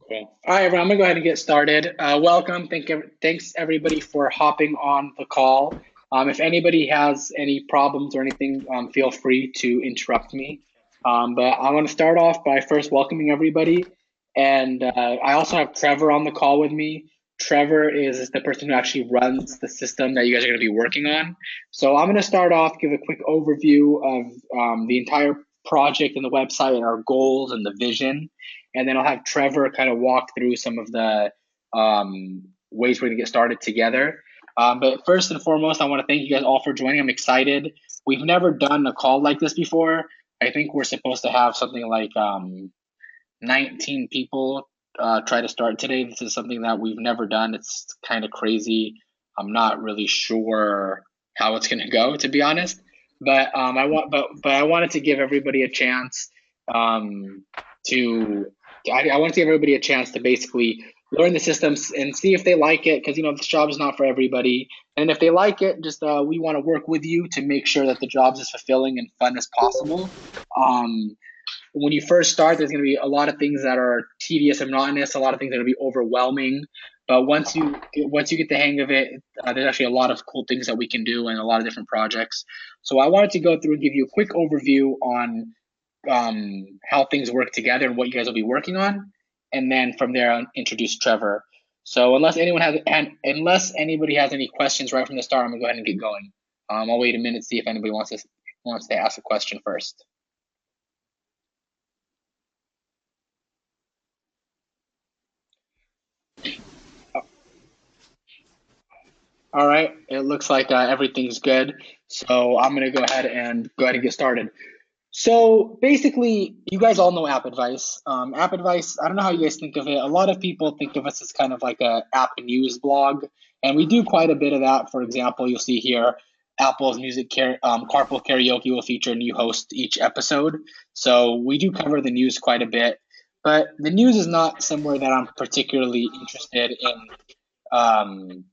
Cool. All right, everyone, I'm gonna go ahead and get started. Welcome. Thanks everybody for hopping on the call. If anybody has any problems or anything, feel free to interrupt me. But I want to start off by first welcoming everybody. And I also have Trevor on the call with me. Trevor is the person who actually runs the system that you guys are going to be working on. So I'm going to start off, give a quick overview of the entire project and the website and our goals and the vision. And then I'll have Trevor kind of walk through some of the ways we're going to get started together. But first and foremost, I want to thank you guys all for joining. I'm excited. We've never done a call like this before. I think we're supposed to have something like 19 people try to start today. This is something that we've never done. It's kind of crazy. I'm not really sure how it's going to go, to be honest. But I wanted to give everybody a chance to I want to give everybody a chance to basically learn the systems and see if they like it, because this job is not for everybody. And if they like it, just we want to work with you to make sure that the job is as fulfilling and fun as possible. When you first start, there's going to be a lot of things that are tedious and monotonous, a lot of things that are going to be overwhelming. But once you get the hang of it, there's actually a lot of cool things that we can do and a lot of different projects. So I wanted to go through and give you a quick overview on how things work together and what you guys will be working on, and then from there I'll introduce Trevor. So unless anybody has any questions right from the start, I'm gonna go ahead and get going. I'll wait a minute, see if anybody wants to ask a question first. All right, it looks like everything's good. So I'm gonna go ahead and get started. So basically, you guys all know App Advice. App Advice, I don't know how you guys think of it. A lot of people think of us as kind of like a app news blog, and we do quite a bit of that. For example, you'll see here, Apple's Carpool Karaoke will feature a new host each episode. So we do cover the news quite a bit, but the news is not somewhere that I'm particularly interested in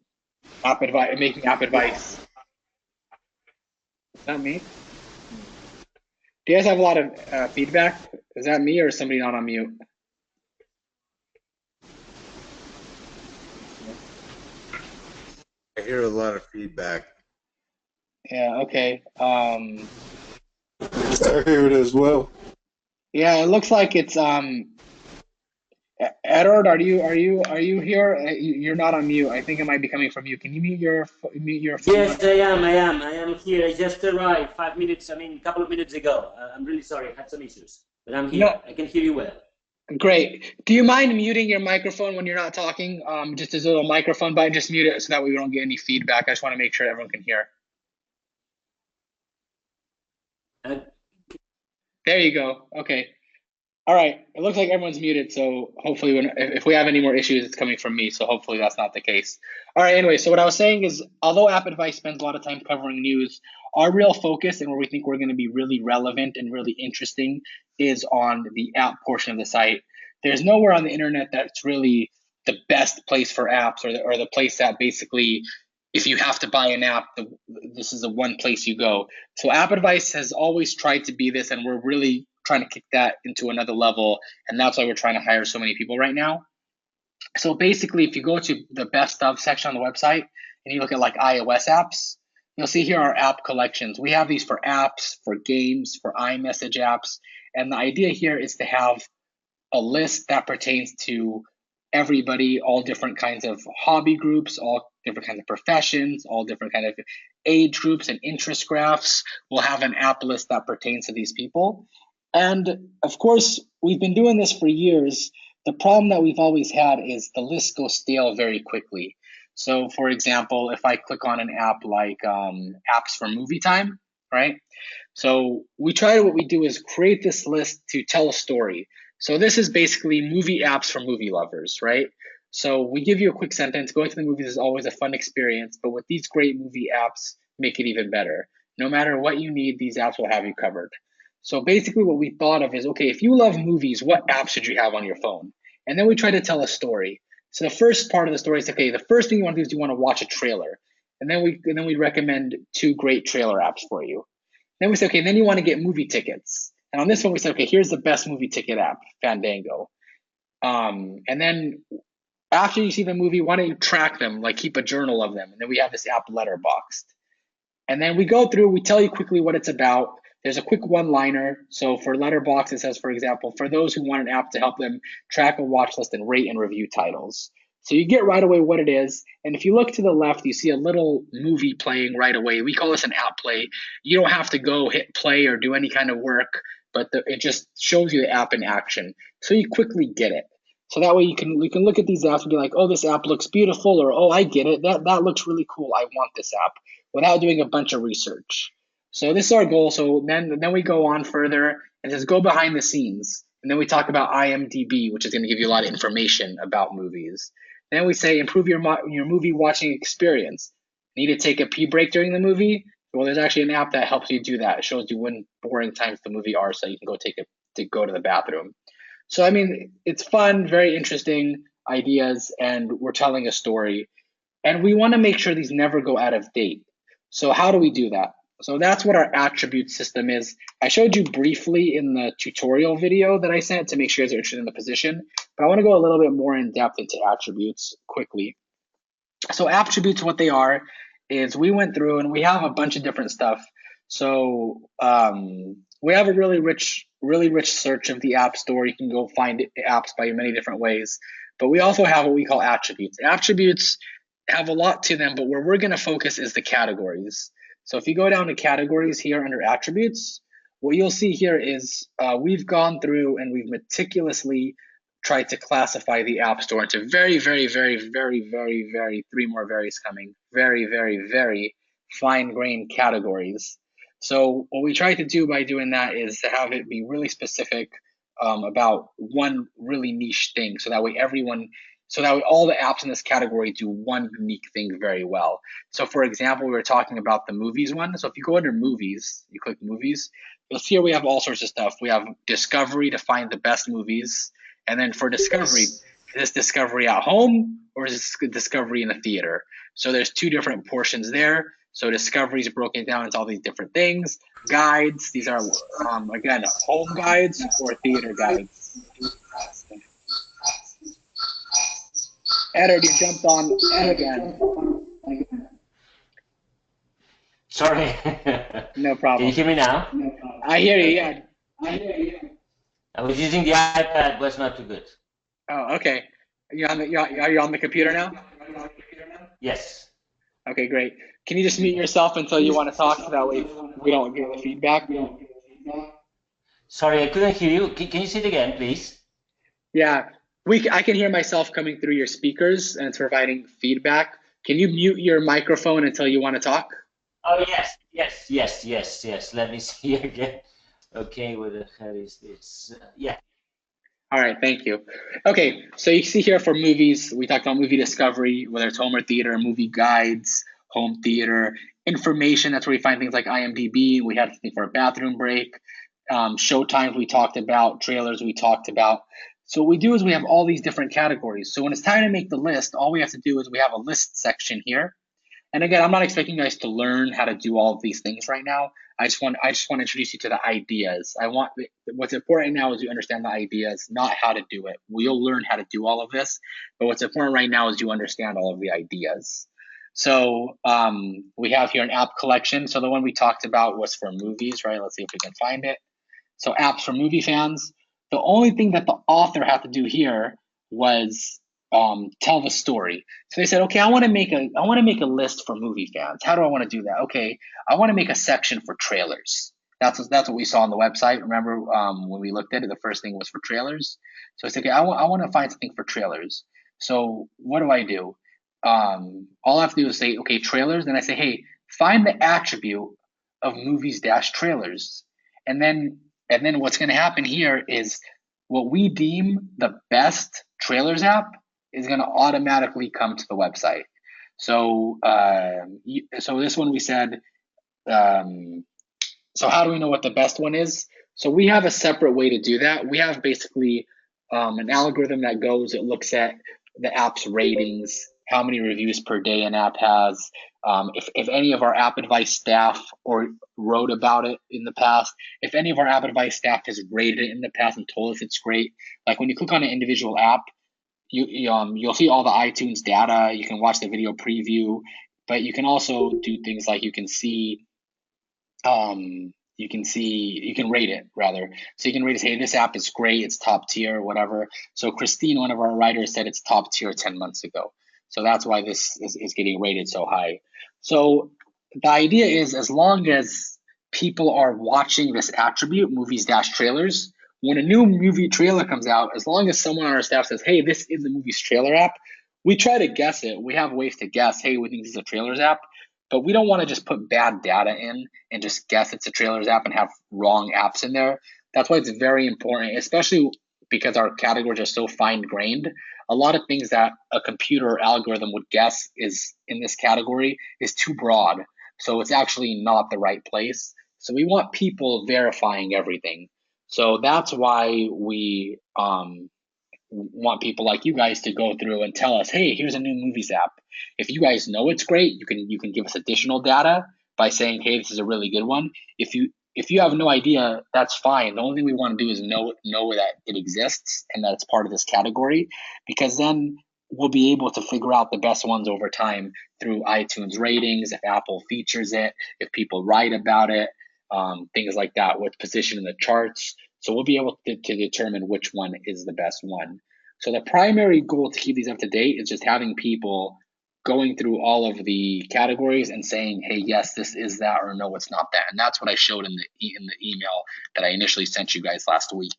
making App Advice. Is that me? Do you guys have a lot of feedback? Is that me or is somebody not on mute? I hear a lot of feedback. Yeah, okay. I hear it as well. Yeah, it looks like it's Edward, are you here? You're not on mute. I think it might be coming from you. Can you mute your phone? Yes, I am here. I just arrived 5 minutes, a couple of minutes ago. I'm really sorry. I had some issues, but I'm here. No. I can hear you well. Great. Do you mind muting your microphone when you're not talking? Just as a little microphone button, just mute it so that we don't get any feedback. I just want to make sure everyone can hear. There you go. Okay. All right. It looks like everyone's muted, so hopefully if we have any more issues, it's coming from me, so hopefully that's not the case. All right, anyway, so what I was saying is, although App Advice spends a lot of time covering news, our real focus and where we think we're going to be really relevant and really interesting is on the app portion of the site. There's nowhere on the internet that's really the best place for apps, or the place that basically, if you have to buy an app, this is the one place you go. So App Advice has always tried to be this, and we're really trying to kick that into another level, and that's why we're trying to hire so many people right now. So basically, if you go to the best of section on the website and you look at like iOS apps, you'll see here our app collections. We have these for apps, for games, for iMessage apps, and the idea here is to have a list that pertains to everybody, all different kinds of hobby groups, all different kinds of professions, all different kind of age groups and interest graphs. We'll have an app list that pertains to these people. And of course, we've been doing this for years. The problem that we've always had is the list goes stale very quickly. So for example, if I click on an app like apps for movie time, right? So what we do is create this list to tell a story. So this is basically movie apps for movie lovers, right? So we give you a quick sentence. Going to the movies is always a fun experience, but with these great movie apps, make it even better. No matter what you need, these apps will have you covered. So basically what we thought of is, okay, if you love movies, what app should you have on your phone? And then we try to tell a story. So the first part of the story is, okay, the first thing you want to do is you want to watch a trailer. And then we recommend 2 great trailer apps for you. Then we say, okay, then you want to get movie tickets. And on this one, we said, okay, here's the best movie ticket app, Fandango. And then after you see the movie, why don't you track them, like keep a journal of them? And then we have this app Letterboxd. And then we go through, we tell you quickly what it's about. There's a quick one-liner. So for Letterboxd, it says, for example, for those who want an app to help them track a watch list and rate and review titles. So you get right away what it is. And if you look to the left, you see a little movie playing right away. We call this an app play. You don't have to go hit play or do any kind of work, but it just shows you the app in action. So you quickly get it. So that way you can look at these apps and be like, oh, this app looks beautiful, or oh, I get it. That looks really cool. I want this app without doing a bunch of research. So this is our goal. So then we go on further and just go behind the scenes. And then we talk about IMDb, which is going to give you a lot of information about movies. Then we say improve your movie watching experience. Need to take a pee break during the movie? Well, there's actually an app that helps you do that. It shows you when boring times the movie are, so you can go to the bathroom. So I mean, it's fun, very interesting ideas, and we're telling a story. And we want to make sure these never go out of date. So how do we do that? So that's what our attribute system is. I showed you briefly in the tutorial video that I sent to make sure you guys are interested in the position, but I want to go a little bit more in depth into attributes quickly. So attributes, what they are, is we went through and we have a bunch of different stuff. So we have a really rich search of the App Store. You can go find apps by many different ways. But we also have what we call attributes. Attributes have a lot to them, but where we're going to focus is the categories. So if you go down to categories here under attributes, what you'll see here is we've gone through and we've meticulously tried to classify the App Store into very, very, very, very, very, very, three more varies coming, very, very, very fine-grained categories. So what we try to do by doing that is to have it be really specific about one really niche thing, so that way all the apps in this category do one unique thing very well. So for example, we were talking about the movies one. So if you go under movies, you click movies, you'll see here we have all sorts of stuff. We have discovery to find the best movies. And then for discovery, is this discovery at home or is this discovery in the theater? So there's two different portions there. So discovery is broken down into all these different things. Guides, these are, again, home guides or theater guides. Edward, you jumped on Ed again. Sorry. No problem. Can you hear me now? I hear you, yeah. I hear you. I was using the iPad, was not too good. Oh, okay. Are you on the computer now? Yes. Okay, great. Can you just mute yourself until you want to talk so that way we don't get the feedback? Sorry, I couldn't hear you. Can you say it again, please? Yeah, I can hear myself coming through your speakers and it's providing feedback. Can you mute your microphone until you want to talk? Oh, yes. Let me see again. Okay, where the hell is this? Yeah. All right, thank you. Okay, so you see here for movies, we talked about movie discovery, whether it's home or theater, movie guides, home theater, information, that's where we find things like IMDb. We had something for a bathroom break. Showtimes we talked about, trailers we talked about. So what we do is we have all these different categories. So when it's time to make the list, all we have to do is we have a list section here. And again, I'm not expecting you guys to learn how to do all of these things right now. I just want to introduce you to the ideas. What's important now is you understand the ideas, not how to do it. You'll learn how to do all of this, but what's important right now is you understand all of the ideas. So we have here an app collection. So the one we talked about was for movies, right? Let's see if we can find it. So apps for movie fans. The only thing that the author had to do here was tell the story. So they said, okay, I want to make a list for movie fans. How do I want to do that? Okay, I want to make a section for trailers. That's what we saw on the website. Remember when we looked at it, the first thing was for trailers. So I said, okay, I want to find something for trailers. So what do I do? All I have to do is say, okay, trailers. Then I say, hey, find the attribute of movies dash trailers. And then what's going to happen here is what we deem the best trailers app is going to automatically come to the website. So so this one we said, so how do we know what the best one is? So we have a separate way to do that. We have basically an algorithm that looks at the app's ratings, how many reviews per day an app has, If any of our app advice staff or wrote about it in the past, if any of our app advice staff has rated it in the past and told us it's great, like when you click on an individual app, you'll see all the iTunes data. You can watch the video preview, but you can also do things like you can rate it rather. So you can rate it, hey, this app is great, it's top tier, whatever. So Christine, one of our writers, said it's top tier 10 months ago. So that's why this is getting rated so high. So the idea is, as long as people are watching this attribute, movies dash trailers, when a new movie trailer comes out, as long as someone on our staff says, hey, this is the movie's trailer app, we try to guess it. We have ways to guess, hey, we think this is a trailers app, but we don't want to just put bad data in and just guess it's a trailers app and have wrong apps in there. That's why it's very important, especially because our categories are so fine grained. A lot of things that a computer algorithm would guess is in this category is too broad. So it's actually not the right place. So we want people verifying everything. So that's why we want people like you guys to go through and tell us, hey, here's a new movies app. If you guys know it's great, you can give us additional data by saying, hey, this is a really good one. If you have no idea, that's fine. The only thing we want to do is know that it exists and that it's part of this category, because then we'll be able to figure out the best ones over time through iTunes ratings, if Apple features it, if people write about it, things like that, with position in the charts. So we'll be able to determine which one is the best one. So the primary goal to keep these up to date is just having people going through all of the categories and saying, hey, yes, this is that, or no, it's not that. And that's what I showed in the email that I initially sent you guys last week.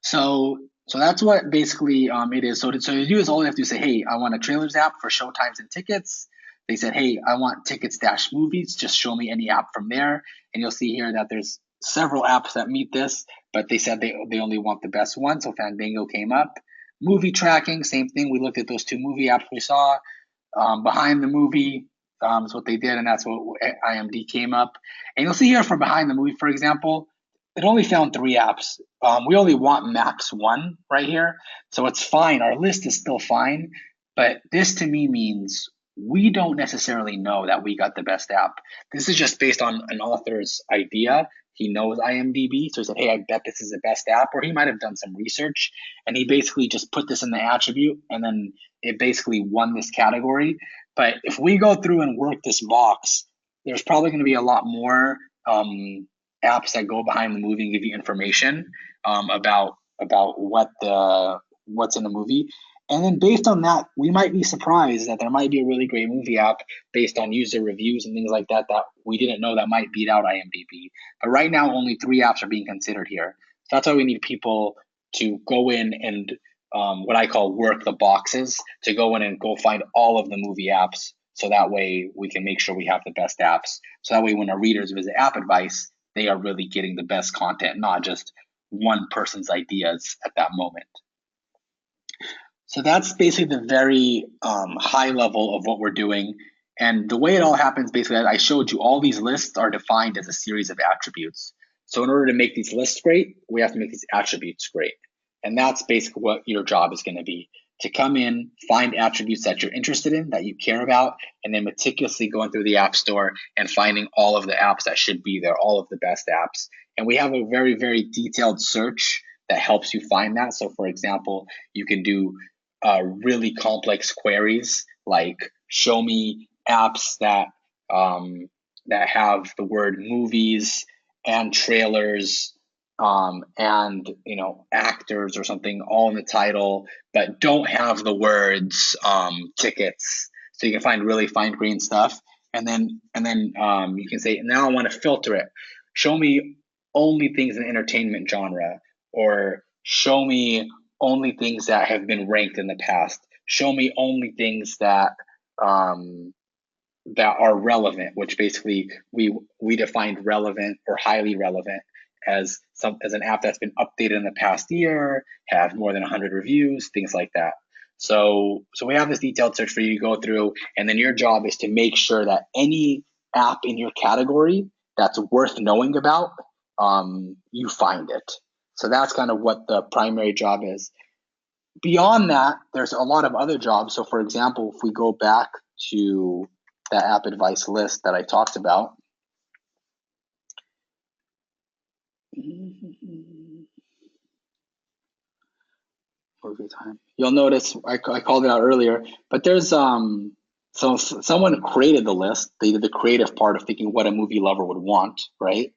So that's what basically it is. So to do is all you have to do is say, hey, I want a trailers app for showtimes and tickets. They said, hey, I want tickets dash movies. Just show me any app from there. And you'll see here that there's several apps that meet this, but they said they only want the best one. So Fandango came up. Movie tracking, same thing. We looked at those two movie apps we saw. Behind the movie is what they did, and that's what IMD came up. And you'll see here for behind the movie, for example, it only found 3 apps. We only want max 1 right here, so it's fine. Our list is still fine, but this to me means we don't necessarily know that we got the best app. This is just based on an author's idea. He knows IMDb, so he said, hey, I bet this is the best app, or he might have done some research, and he basically just put this in the attribute, and then it basically won this category. But if we go through and work this box, there's probably going to be a lot more apps that go behind the movie and give you information about what's in the movie. And then based on that, we might be surprised that there might be a really great movie app based on user reviews and things like that that we didn't know that might beat out IMDb. But right now, only 3 apps are being considered here. So that's why we need people to go in and what I call work the boxes, to go in and go find all of the movie apps. So that way we can make sure we have the best apps. So that way when our readers visit App Advice, they are really getting the best content, not just one person's ideas at that moment. So that's basically the very high level of what we're doing. And the way it all happens, basically, as I showed you, all these lists are defined as a series of attributes. So in order to make these lists great, we have to make these attributes great. And that's basically what your job is going to be, to come in, find attributes that you're interested in, that you care about, and then meticulously going through the App Store and finding all of the apps that should be there, all of the best apps. And we have a very, very detailed search that helps you find that. So for example, you can do really complex queries like show me apps that that have the word movies and trailers and actors or something all in the title, but don't have the words tickets. So you can find really fine grained stuff, and then you can say, now I want to filter it. Show me only things in the entertainment genre, or show me only things that have been ranked in the past. Show me only things that that are relevant, which basically we defined relevant or highly relevant as an app that's been updated in the past year, have more than 100 reviews, things like that. So we have this detailed search for you to go through, and then your job is to make sure that any app in your category that's worth knowing about, you find it. So that's kind of what the primary job is. Beyond that, there's a lot of other jobs. So for example, if we go back to that app advice list that I talked about. Movie time. You'll notice I called it out earlier, but there's so someone created the list. They did the creative part of thinking what a movie lover would want, right?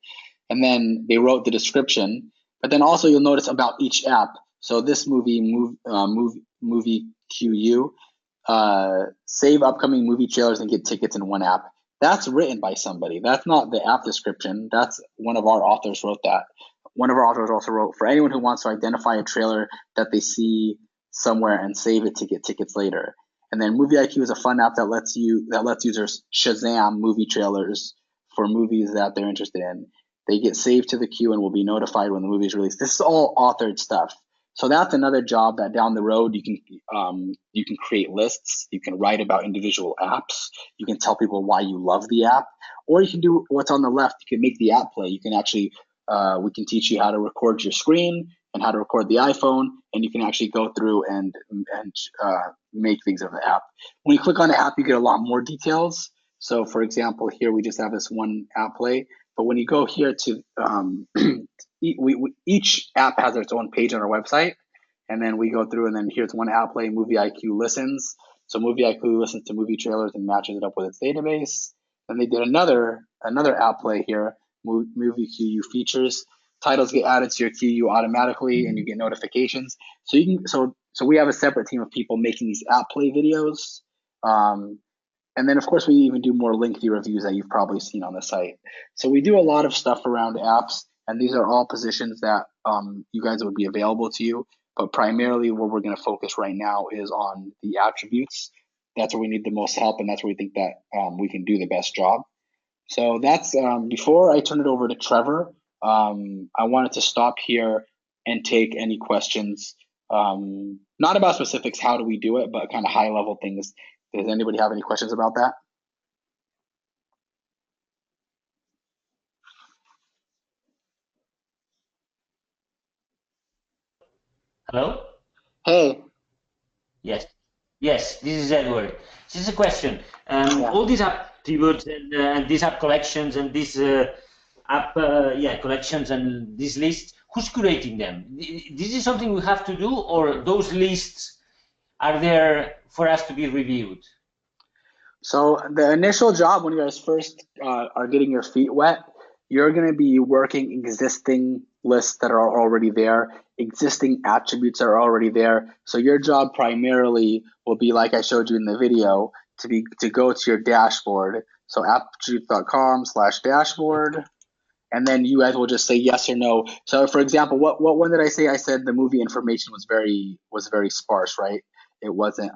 And then they wrote the description. But then also you'll notice about each app. So this movie QU, save upcoming movie trailers and get tickets in one app. That's written by somebody. That's not the app description. That's one of our authors wrote that. One of our authors also wrote, for anyone who wants to identify a trailer that they see somewhere and save it to get tickets later. And then Movie IQ is a fun app that lets users Shazam movie trailers for movies that they're interested in. They get saved to the queue and will be notified when the movie is released. This is all authored stuff. So that's another job that down the road you can create lists, you can write about individual apps, you can tell people why you love the app, or you can do what's on the left. You can make the app play. You can actually we can teach you how to record your screen and how to record the iPhone, and you can actually go through and make things of the app. When you click on the app, you get a lot more details. So, for example, here we just have this one app play, but when you go here to each app has its own page on our website, and then we go through, and then here's one app play. Movie IQ listens. So Movie IQ listens to movie trailers and matches it up with its database. Then they did another app play here. Movie QU features. Titles get added to your QU automatically, and you get notifications. So we have a separate team of people making these app play videos. And then, of course, we even do more lengthy reviews that you've probably seen on the site. So we do a lot of stuff around apps, and these are all positions that you guys would be available to you. But primarily where we're going to focus right now is on the attributes. That's where we need the most help, and that's where we think that we can do the best job. So that's before I turn it over to Trevor, I wanted to stop here and take any questions, not about specifics, how do we do it, but kind of high level things. Does anybody have any questions about that? Hello? Hey. Yes. Yes, this is Edward. This is a question. Yeah. All these attributes and these app collections and these app collections and these lists, who's curating them? This is something we have to do, or those lists are there for us to be reviewed? So the initial job when you guys first are getting your feet wet, you're going to be working existing lists that are already there, existing attributes that are already there. So your job primarily will be, like I showed you in the video, to go to your dashboard. So attributes.com/dashboard. And then you guys will just say yes or no. So for example, what one did I say? I said the movie information was very sparse, right? It wasn't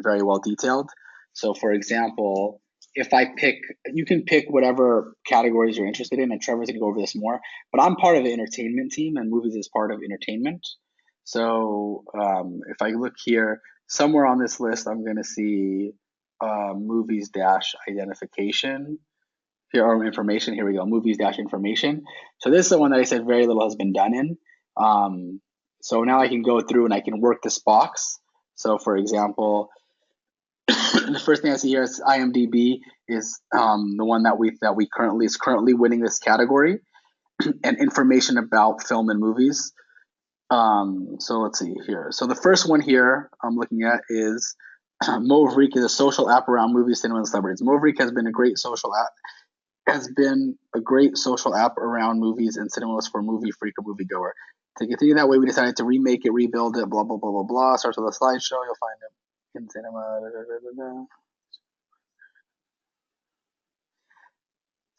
very well detailed. So for example, if I pick, you can pick whatever categories you're interested in, and Trevor's gonna go over this more, but I'm part of the entertainment team, and movies is part of entertainment. So if I look here, somewhere on this list, I'm gonna see movies dash identification. Here are information. Here we go. Movies dash information. So this is the one that I said very little has been done in. So now I can go through and I can work this box. So for example, the first thing I see here is IMDb is the one that we currently winning this category, and information about film and movies. So let's see here. So the first one here I'm looking at is Movreak is a social app around movies, cinema, and celebrities. Movreak has been a great social app around movies and cinemas for movie freak or moviegoer. To continue that way, we decided to remake it, rebuild it, blah, blah, blah, blah, blah. Starts with a slideshow. You'll find it in cinema. Da, da, da, da.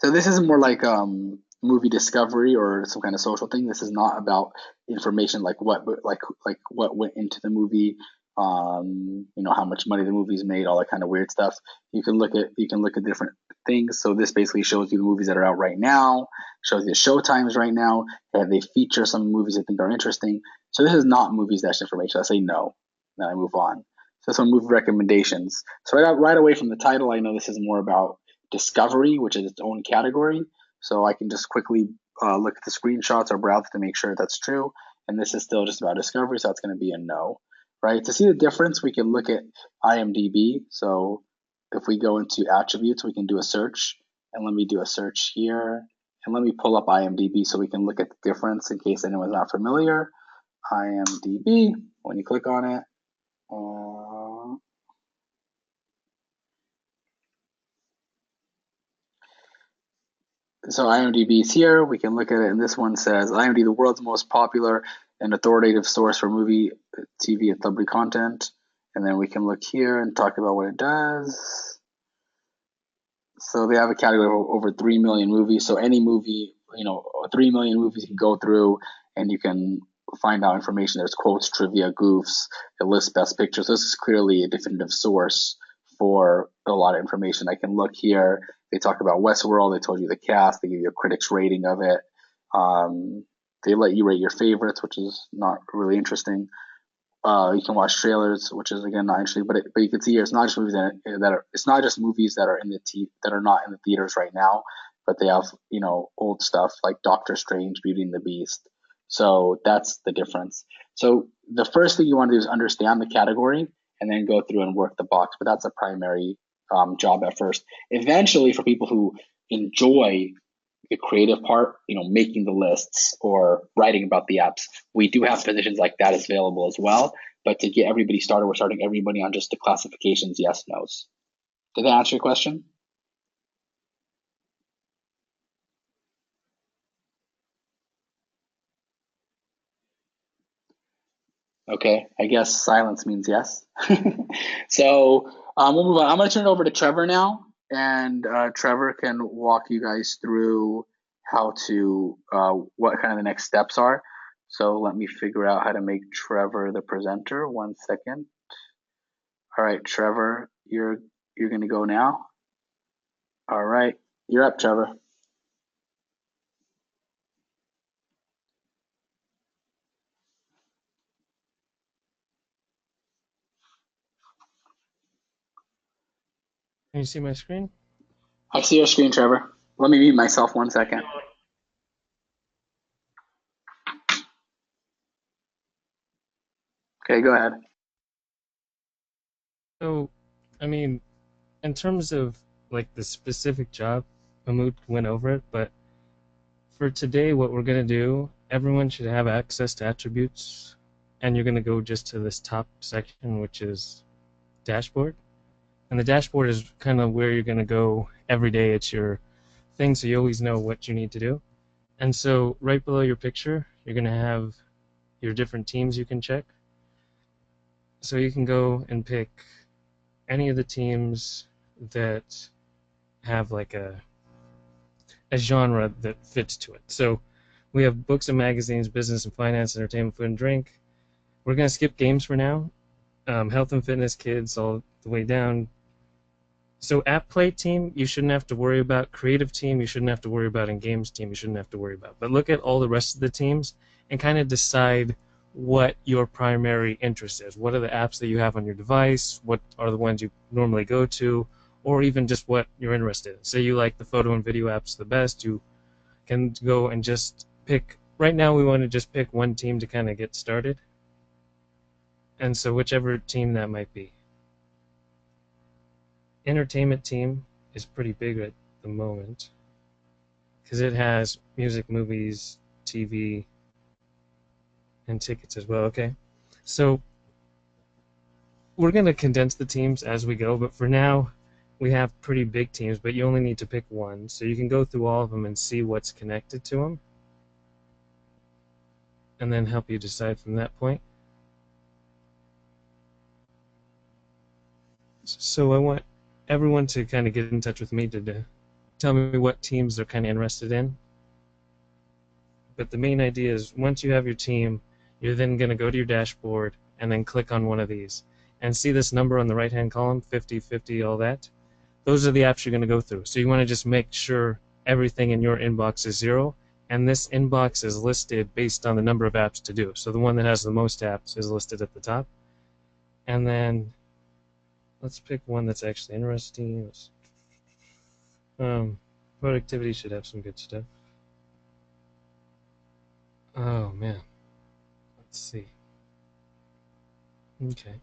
So this is more like movie discovery or some kind of social thing. This is not about information like what went into the movie, how much money the movie's made, all that kind of weird stuff. You can look at different things. So this basically shows you the movies that are out right now, shows you the show times right now, and they feature some movies I think are interesting. So this is not movies dash information. I say no, then I move on. So some movie recommendations. So right away from the title, I know this is more about discovery, which is its own category. So I can just quickly look at the screenshots or browse to make sure that's true. And this is still just about discovery, so that's going to be a no, right? To see the difference, we can look at IMDb. So if we go into attributes, we can do a search. And let me do a search here. And let me pull up IMDb so we can look at the difference in case anyone's not familiar. IMDb, when you click on it, so IMDb is here. We can look at it, and this one says IMDb, the world's most popular and authoritative source for movie, TV, and celebrity content. And then we can look here and talk about what it does. So they have a category of over 3 million movies. So any movie, 3 million movies you can go through and you can find out information. There's quotes, trivia, goofs, it lists best pictures. This is clearly a definitive source for a lot of information. I can look here. They talk about Westworld. They told you the cast. They give you a critic's rating of it. They let you rate your favorites, which is not really interesting. You can watch trailers, which is again not interesting, but you can see here it's not just movies it's not just movies that are that are not in the theaters right now, but they have old stuff like Doctor Strange, Beauty and the Beast. So that's the difference. So the first thing you want to do is understand the category and then go through and work the box. But that's a primary job at first. Eventually, for people who enjoy the creative part, making the lists or writing about the apps, we do have positions like that available as well. But to get everybody started, we're starting everybody on just the classifications, yes, nos. Did that answer your question? Okay, I guess silence means yes. So we'll move on. I'm going to turn it over to Trevor now, and Trevor can walk you guys through how to what kind of the next steps are. So let me figure out how to make Trevor the presenter. 1 second. All right, Trevor, you're going to go now. All right, you're up, Trevor. Can you see my screen? I see your screen, Trevor. Let me mute myself 1 second. Okay, go ahead. So, I mean, in terms of like the specific job, Mahmoud went over it, but for today, what we're going to do, everyone should have access to attributes, and you're going to go just to this top section, which is dashboard. And the dashboard is kind of where you're going to go every day. It's your thing, so you always know what you need to do. And so right below your picture, you're going to have your different teams you can check. So you can go and pick any of the teams that have like a genre that fits to it. So we have books and magazines, business and finance, entertainment, food and drink. We're going to skip games for now. Health and fitness, kids, all the way down. So app play team, you shouldn't have to worry about. Creative team, you shouldn't have to worry about. And games team, you shouldn't have to worry about. But look at all the rest of the teams and kind of decide what your primary interest is. What are the apps that you have on your device? What are the ones you normally go to? Or even just what you're interested in. Say you like the photo and video apps the best, you can go and just pick. Right now we want to just pick one team to kind of get started. And so whichever team that might be. Entertainment team is pretty big at the moment because it has music, movies, TV, and tickets as well. Okay, so we're going to condense the teams as we go, but for now we have pretty big teams, but you only need to pick one, so you can go through all of them and see what's connected to them and then help you decide from that point. So I want everyone to kind of get in touch with me to tell me what teams they're kind of interested in. But the main idea is once you have your team, you're then going to go to your dashboard and then click on one of these. And see this number on the right-hand column, 50, 50, all that? Those are the apps you're going to go through. So you want to just make sure everything in your inbox is 0. And this inbox is listed based on the number of apps to do. So the one that has the most apps is listed at the top. And then let's pick one that's actually interesting. Productivity should have some good stuff. Oh, man. Let's see. Okay.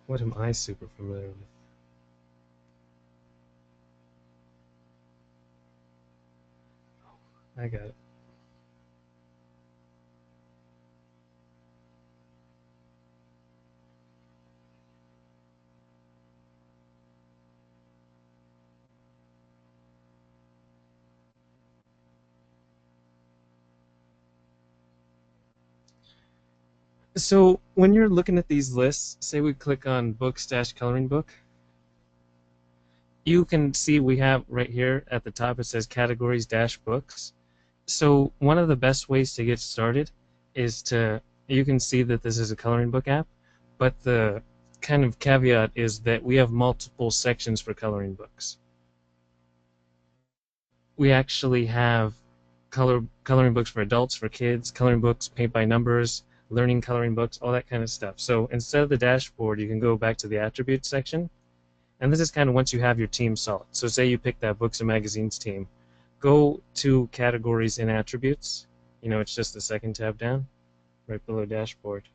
What am I super familiar with? I got it. So when you're looking at these lists, say we click on books-coloring book, you can see we have right here at the top it says categories-books. So one of the best ways to get started is you can see that this is a coloring book app, but the kind of caveat is that we have multiple sections for coloring books. We actually have coloring books for adults, for kids, coloring books, paint by numbers, learning coloring books, all that kind of stuff. So instead of the dashboard, you can go back to the attributes section. And this is kind of once you have your team solid. So say you pick that books and magazines team. Go to categories and attributes. It's just the second tab down, right below dashboard.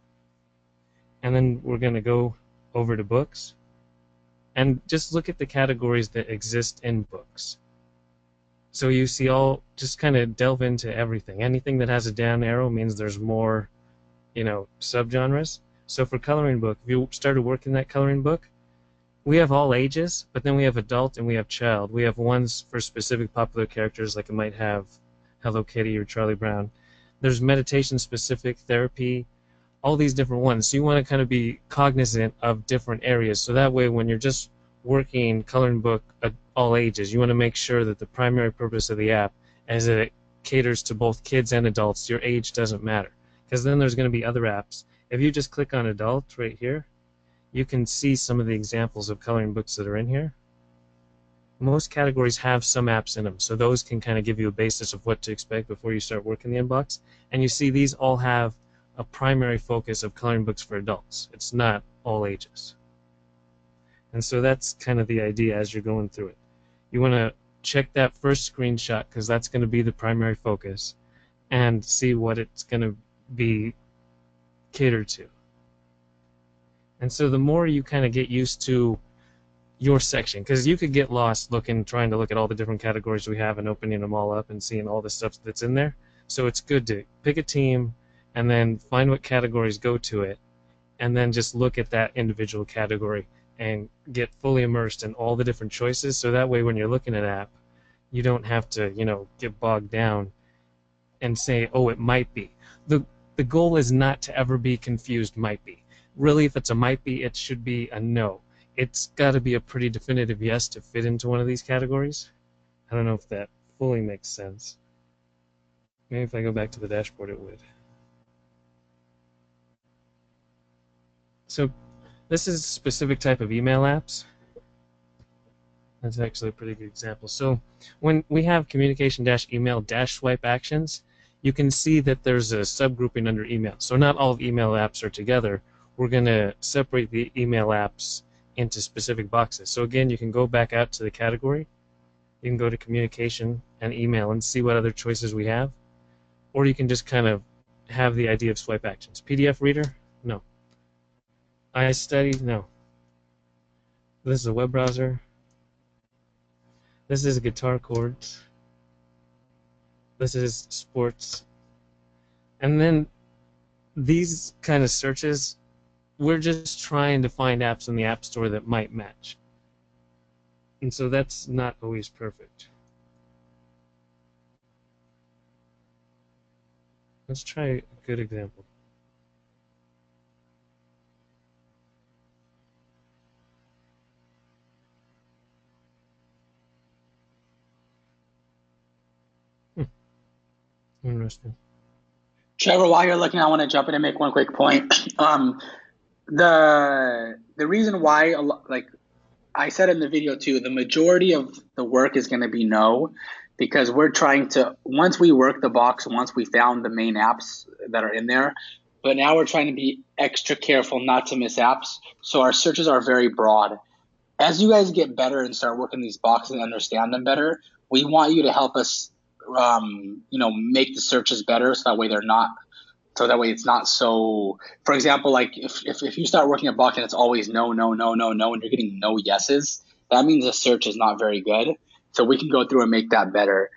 And then we're going to go over to books. And just look at the categories that exist in books. So you see just kind of delve into everything. Anything that has a down arrow means there's more, subgenres. So for coloring book, if you started working that coloring book, we have all ages, but then we have adult and we have child. We have ones for specific popular characters, like it might have Hello Kitty or Charlie Brown. There's meditation specific, therapy, all these different ones. So you want to kind of be cognizant of different areas. So that way when you're just working coloring book at all ages, you want to make sure that the primary purpose of the app is that it caters to both kids and adults. Your age doesn't matter, because then there's going to be other apps. If you just click on adult right here, you can see some of the examples of coloring books that are in here. Most categories have some apps in them, so those can kind of give you a basis of what to expect before you start working the inbox. And you see these all have a primary focus of coloring books for adults. It's not all ages. And so that's kind of the idea as you're going through it. You want to check that first screenshot because that's going to be the primary focus and see what it's going to be catered to. And so the more you kind of get used to your section, because you could get lost trying to look at all the different categories we have and opening them all up and seeing all the stuff that's in there. So it's good to pick a team and then find what categories go to it, and then just look at that individual category and get fully immersed in all the different choices. So that way when you're looking at an app, you don't have to, get bogged down and say, oh, it might be. The goal is not to ever be confused might be. Really, if it's a might be, it should be a no. It's got to be a pretty definitive yes to fit into one of these categories. I don't know if that fully makes sense. Maybe if I go back to the dashboard, it would. So this is a specific type of email apps. That's actually a pretty good example. So when we have communication-email-swipe actions, you can see that there's a subgrouping under email. So not all of email apps are together. We're going to separate the email apps into specific boxes. So again, you can go back out to the category. You can go to communication and email and see what other choices we have. Or you can just kind of have the idea of swipe actions. PDF reader? No. iStudy? No. This is a web browser. This is guitar chords. This is sports. And then these kind of searches, we're just trying to find apps in the App Store that might match. And so that's not always perfect. Let's try a good example. Interesting. Trevor, while you're looking, I want to jump in and make one quick point. The reason why, like I said in the video too, the majority of the work is going to be no, because we're trying to, once we work the box, once we found the main apps that are in there, but now we're trying to be extra careful not to miss apps. So our searches are very broad. As you guys get better and start working these boxes and understand them better, we want you to help us, make the searches better, so that way they're not So that way it's not so, for example, like if you start working a box and it's always no, no, no, no, no, and you're getting no yeses, that means the search is not very good. So we can go through and make that better.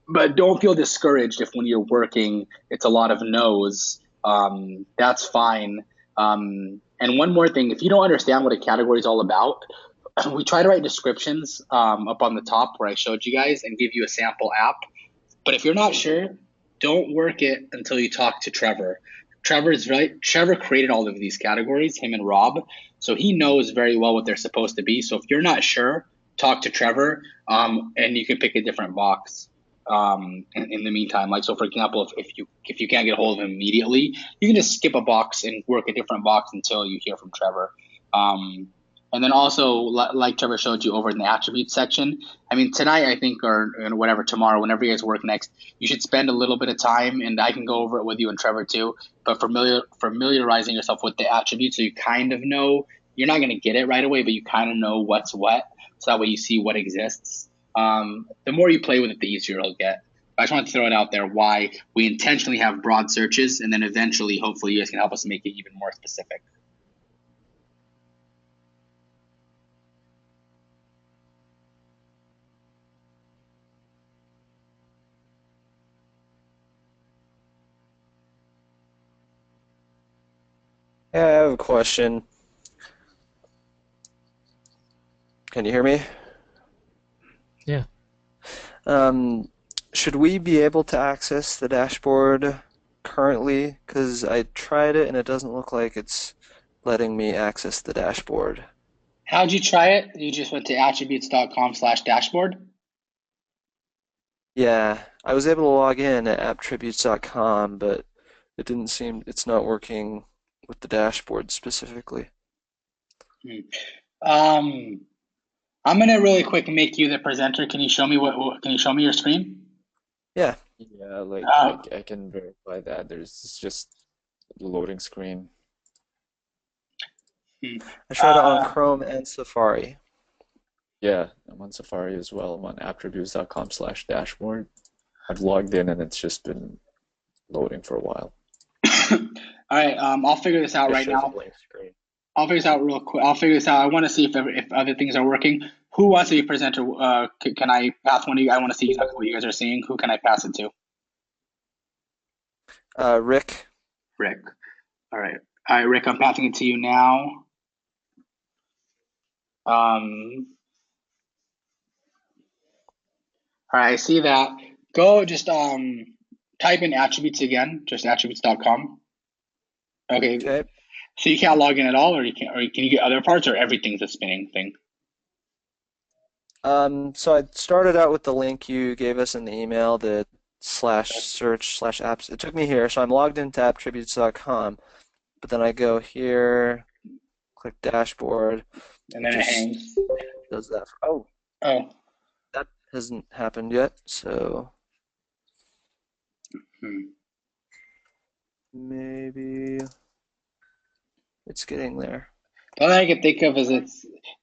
But don't feel discouraged if when you're working, it's a lot of no's. That's fine. And one more thing, if you don't understand what a category is all about, we try to write descriptions up on the top where I showed you guys and give you a sample app. But if you're not sure, don't work it until you talk to Trevor. Trevor created all of these categories, him and Rob. So he knows very well what they're supposed to be. So if you're not sure, talk to Trevor, and you can pick a different box. In the meantime, like, so for example, if you can't get a hold of him immediately, you can just skip a box and work a different box until you hear from Trevor. And then also, like Trevor showed you over in the attributes section, I mean, tonight, I think, or whatever, tomorrow, whenever you guys work next, you should spend a little bit of time, and I can go over it with you and Trevor too, but familiarizing yourself with the attributes so you kind of know, you're not going to get it right away, but you kind of know what's what, so that way you see what exists. The more you play with it, the easier it'll get. I just want to throw it out there why we intentionally have broad searches, and then eventually, hopefully, you guys can help us make it even more specific. Yeah, I have a question. Can you hear me? Yeah. Should we be able to access the dashboard currently? Because I tried it and it doesn't look like it's letting me access the dashboard. How'd you try it? You just went to attributes.com/dashboard? Yeah, I was able to log in at apptributes.com, but it didn't seem it's not working with the dashboard specifically. I'm gonna really quick make you the presenter. Can you show me can you show me your screen? Yeah. Yeah, like I can verify that. There's just a loading screen. I tried it on Chrome and Safari. Yeah, I'm on Safari as well. I'm on attributes.com/dashboard. I've logged in and it's just been loading for a while. All right, I'll figure this out It right shows a now. blank screen. I'll figure this out real quick. I'll figure this out. I want to see if other things are working. Who wants to be presenter? Can I pass one of you? I want to see exactly what you guys are seeing. Who can I pass it to? Rick. Rick. All right, Rick. I'm passing it to you now. All right, I see that. Go just type in attributes again, just attributes.com. Okay. Okay. So you can't log in at all, or can you get other parts, or everything's a spinning thing? So I started out with the link you gave us in the email, the /search/apps. It took me here, so I'm logged into attributes.com, but then I go here, click dashboard, And then it hangs. does that. Oh, that hasn't happened yet, so maybe it's getting there. The only thing I can think of is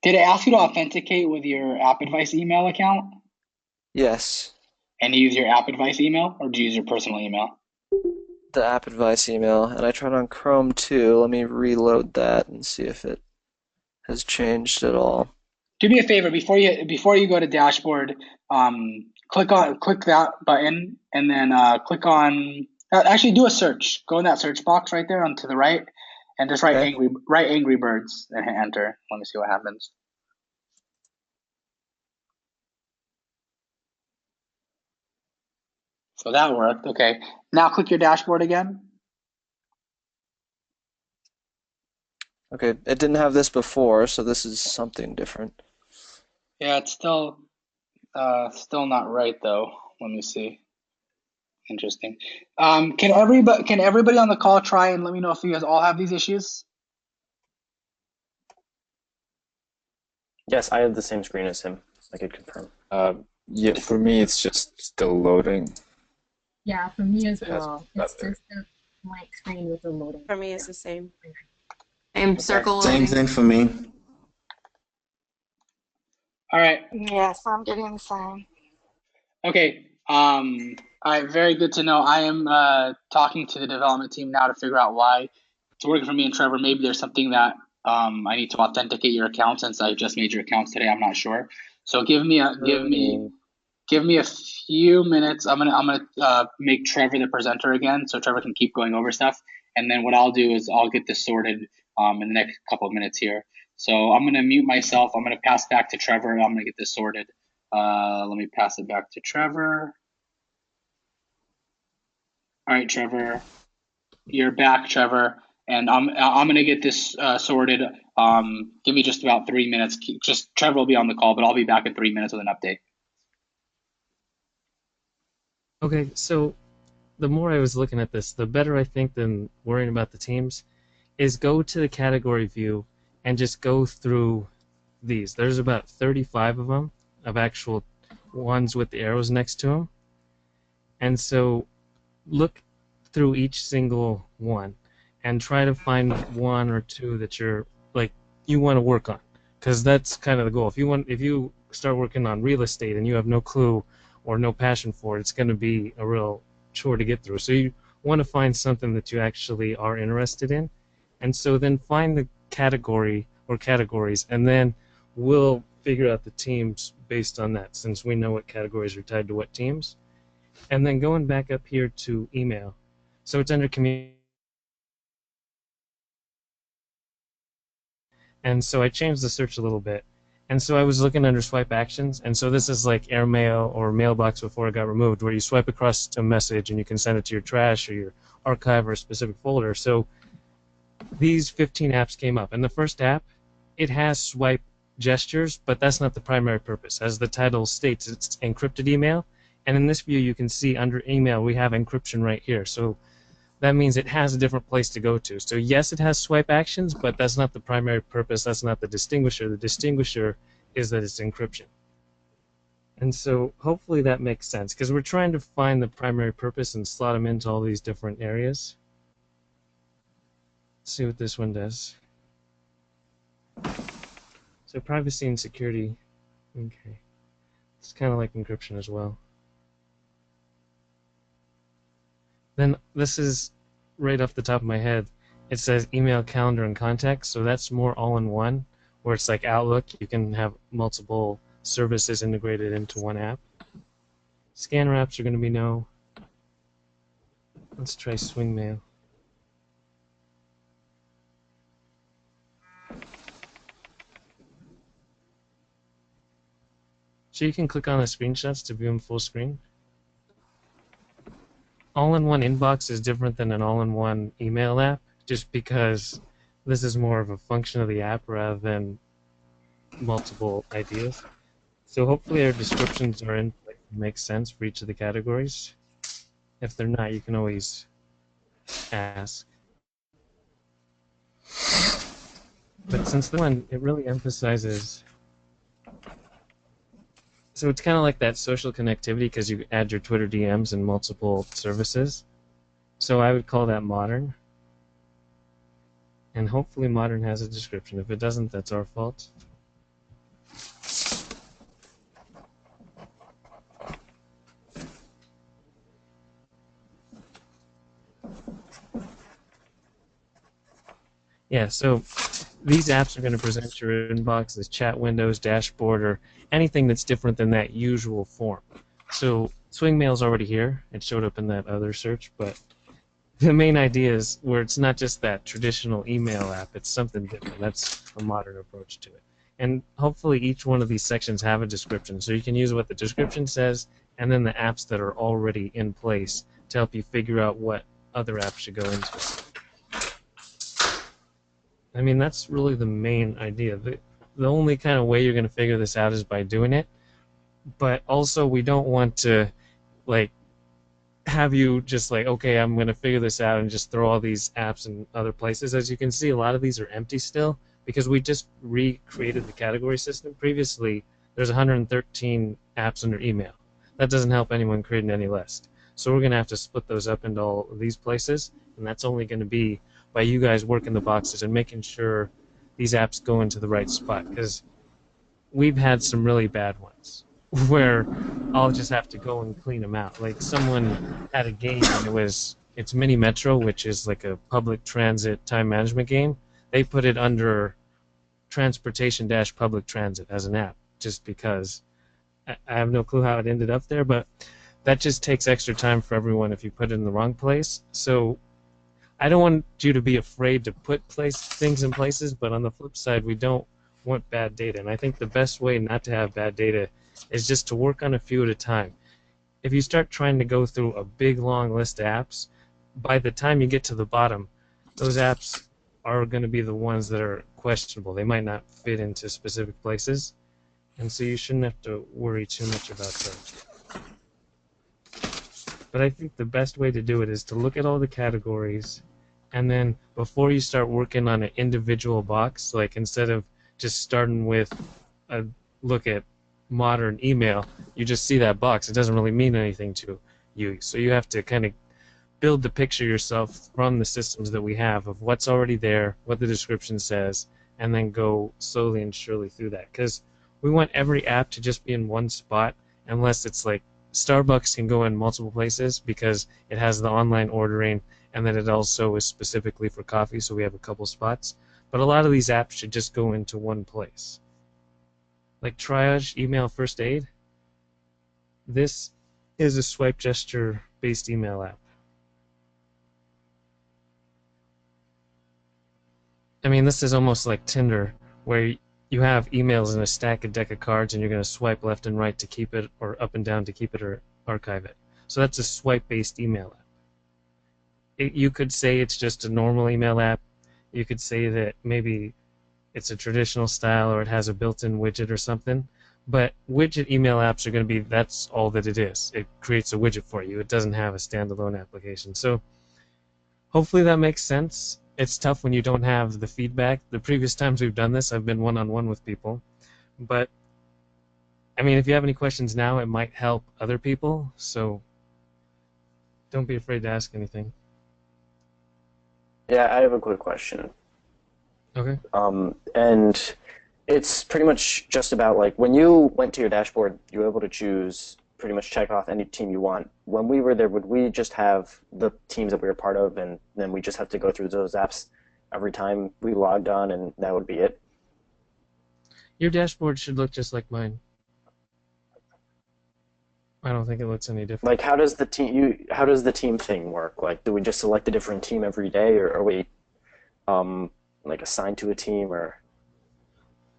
did it ask you to authenticate with your App Advice email account? Yes, And you use your App Advice email, or do you use your personal email? the App Advice email, and I tried on Chrome too. Let me reload that and see if it has changed at all. Do me a favor before you go to dashboard. Click that button, and then click on. Actually, do a search. Go in that search box right there on to the right, and just write Angry Birds and hit enter. Let me see what happens. So that worked. Okay. Now click your dashboard again. Okay, it didn't have this before, so this is something different. Yeah, it's still not right though. Let me see. Interesting. Can everybody on the call try and let me know if you guys all have these issues? Yes, I have the same screen as him. I could confirm. Yeah, for me it's just still loading. Yeah, for me as It has well. got It's there. just a blank screen with a loading. For me, it's the same. Same circle Same loading. thing for me. All right. Yes, I'm getting the same. Okay. I All right, very good to know. I am talking to the development team now to figure out why it's working for me and Trevor. Maybe there's something that I need to authenticate your account since I just made your accounts today. I'm not sure. So give me a few minutes. I'm gonna make Trevor the presenter again, so Trevor can keep going over stuff. And then what I'll do is I'll get this sorted in the next couple of minutes here. So I'm gonna mute myself. I'm gonna pass back to Trevor. I'm gonna get this sorted. Let me pass it back to Trevor. All right, Trevor, you're back, Trevor, and I'm gonna get this sorted. Give me just about 3 minutes. Just Trevor will be on the call, but I'll be back in 3 minutes with an update. Okay, so the more I was looking at this, the better I think than worrying about the teams is go to the category view and just go through these. There's about 35 of them, of actual ones with the arrows next to them. And so look through each single one and try to find one or two that you want to work on, because that's kind of the goal. If you start working on real estate and you have no clue or no passion for it, it's going to be a real chore to get through. So you want to find something that you actually are interested in, and so then find the category or categories, and then we'll figure out the teams based on that, since we know what categories are tied to what teams. And then going back up here to email, so it's under community. And so I changed the search a little bit. And so I was looking under swipe actions, and so this is like airmail or mailbox before it got removed, where you swipe across a message and you can send it to your trash or your archive or a specific folder. So these 15 apps came up, and the first app, it has swipe gestures, but that's not the primary purpose. As the title states, it's encrypted email, and in this view you can see under email we have encryption right here. So that means it has a different place to go to. So yes, it has swipe actions, but that's not the primary purpose. That's not the distinguisher. The distinguisher is that it's encryption. And so hopefully that makes sense, because we're trying to find the primary purpose and slot them into all these different areas. Let's see what this one does. So privacy and security. Okay. It's kind of like encryption as well. Then this is right off the top of my head. It says email, calendar, and contacts. So that's more all-in-one, where it's like Outlook. You can have multiple services integrated into one app. Scanner apps are going to be no. Let's try Swing Mail. So you can click on the screenshots to view them full screen. All-in-one inbox is different than an all-in-one email app, just because this is more of a function of the app rather than multiple ideas. So hopefully our descriptions are in place and make sense for each of the categories. If they're not, you can always ask. But since this one, it really emphasizes, so it's kind of like that social connectivity, because you add your Twitter DMs in multiple services. So I would call that modern. And hopefully modern has a description. If it doesn't, that's our fault. Yeah, so these apps are going to present your inbox as chat windows, dashboard, or anything that's different than that usual form. So Swing Mail's already here. It showed up in that other search, but the main idea is where it's not just that traditional email app, it's something different. That's a modern approach to it. And hopefully each one of these sections have a description, so you can use what the description says and then the apps that are already in place to help you figure out what other apps should go into it. I mean, that's really the main idea. The only kind of way you're going to figure this out is by doing it, but also we don't want to have you just okay, I'm going to figure this out and just throw all these apps in other places. As you can see, a lot of these are empty still because we just recreated the category system. Previously, there's 113 apps under email. That doesn't help anyone creating any list. So we're going to have to split those up into all of these places, and that's only going to be by you guys working the boxes and making sure these apps go into the right spot, because we've had some really bad ones. where I'll just have to go and clean them out. Like someone had a game and it's Mini Metro, which is like a public transit time management game. They put it under transportation dash public transit as an app just because I have no clue how it ended up there, but that just takes extra time for everyone if you put it in the wrong place. So I don't want you to be afraid to put things in places, but on the flip side, we don't want bad data. And I think the best way not to have bad data is just to work on a few at a time. If you start trying to go through a big long list of apps, by the time you get to the bottom, those apps are going to be the ones that are questionable. They might not fit into specific places, and so you shouldn't have to worry too much about that. But I think the best way to do it is to look at all the categories, and then before you start working on an individual box, like instead of just starting with a look at modern email, you just see that box. It doesn't really mean anything to you. So you have to kind of build the picture yourself from the systems that we have of what's already there, what the description says, and then go slowly and surely through that. Because we want every app to just be in one spot, unless it's like Starbucks can go in multiple places because it has the online ordering, and then it also is specifically for coffee, so we have a couple spots. But a lot of these apps should just go into one place. Like Triage Email First Aid, this is a swipe gesture based email app. I mean, this is almost like Tinder, where you have emails in a deck of cards, and you're going to swipe left and right to keep it, or up and down to keep it or archive it. So that's a swipe-based email app. You could say it's just a normal email app. You could say that maybe it's a traditional style or it has a built-in widget or something. But widget email apps are going to be, that's all that it is. It creates a widget for you. It doesn't have a standalone application. So hopefully that makes sense. It's tough when you don't have the feedback. The previous times we've done this, I've been one-on-one with people. But, I mean, if you have any questions now, it might help other people. So don't be afraid to ask anything. Yeah, I have a quick question. Okay. And it's pretty much just about like when you went to your dashboard, you were able to choose pretty much check off any team you want. When we were there, would we just have the teams that we were part of, and then we just have to go through those apps every time we logged on, and that would be it? Your dashboard should look just like mine. I don't think it looks any different. Like, how does the team thing work? Like, do we just select a different team every day, or are we like assigned to a team, or?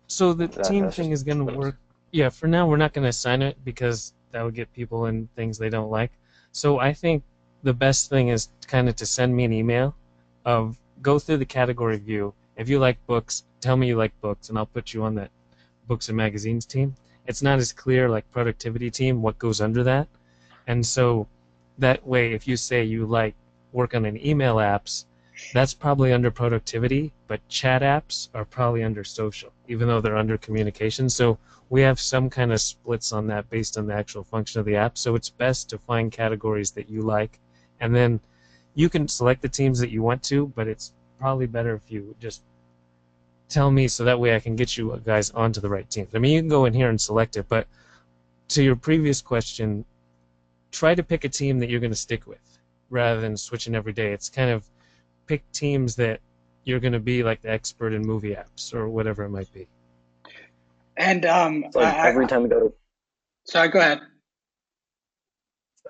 So the team thing is going to work. Yeah, for now we're not going to assign it because that would get people in things they don't like. So I think the best thing is kind of to send me an email of go through the category view. If you like books, tell me you like books, and I'll put you on that books and magazines team. It's not as clear like productivity team what goes under that. And so that way, if you say you like work on an email apps, that's probably under productivity, but chat apps are probably under social, even though they're under communication. So we have some kind of splits on that based on the actual function of the app. So it's best to find categories that you like, and then you can select the teams that you want to, but it's probably better if you just tell me so that way I can get you guys onto the right teams. I mean, you can go in here and select it, but to your previous question, try to pick a team that you're going to stick with rather than switching every day. It's kind of pick teams that you're going to be like the expert in movie apps or whatever it might be. And like every time we go to sorry, go ahead.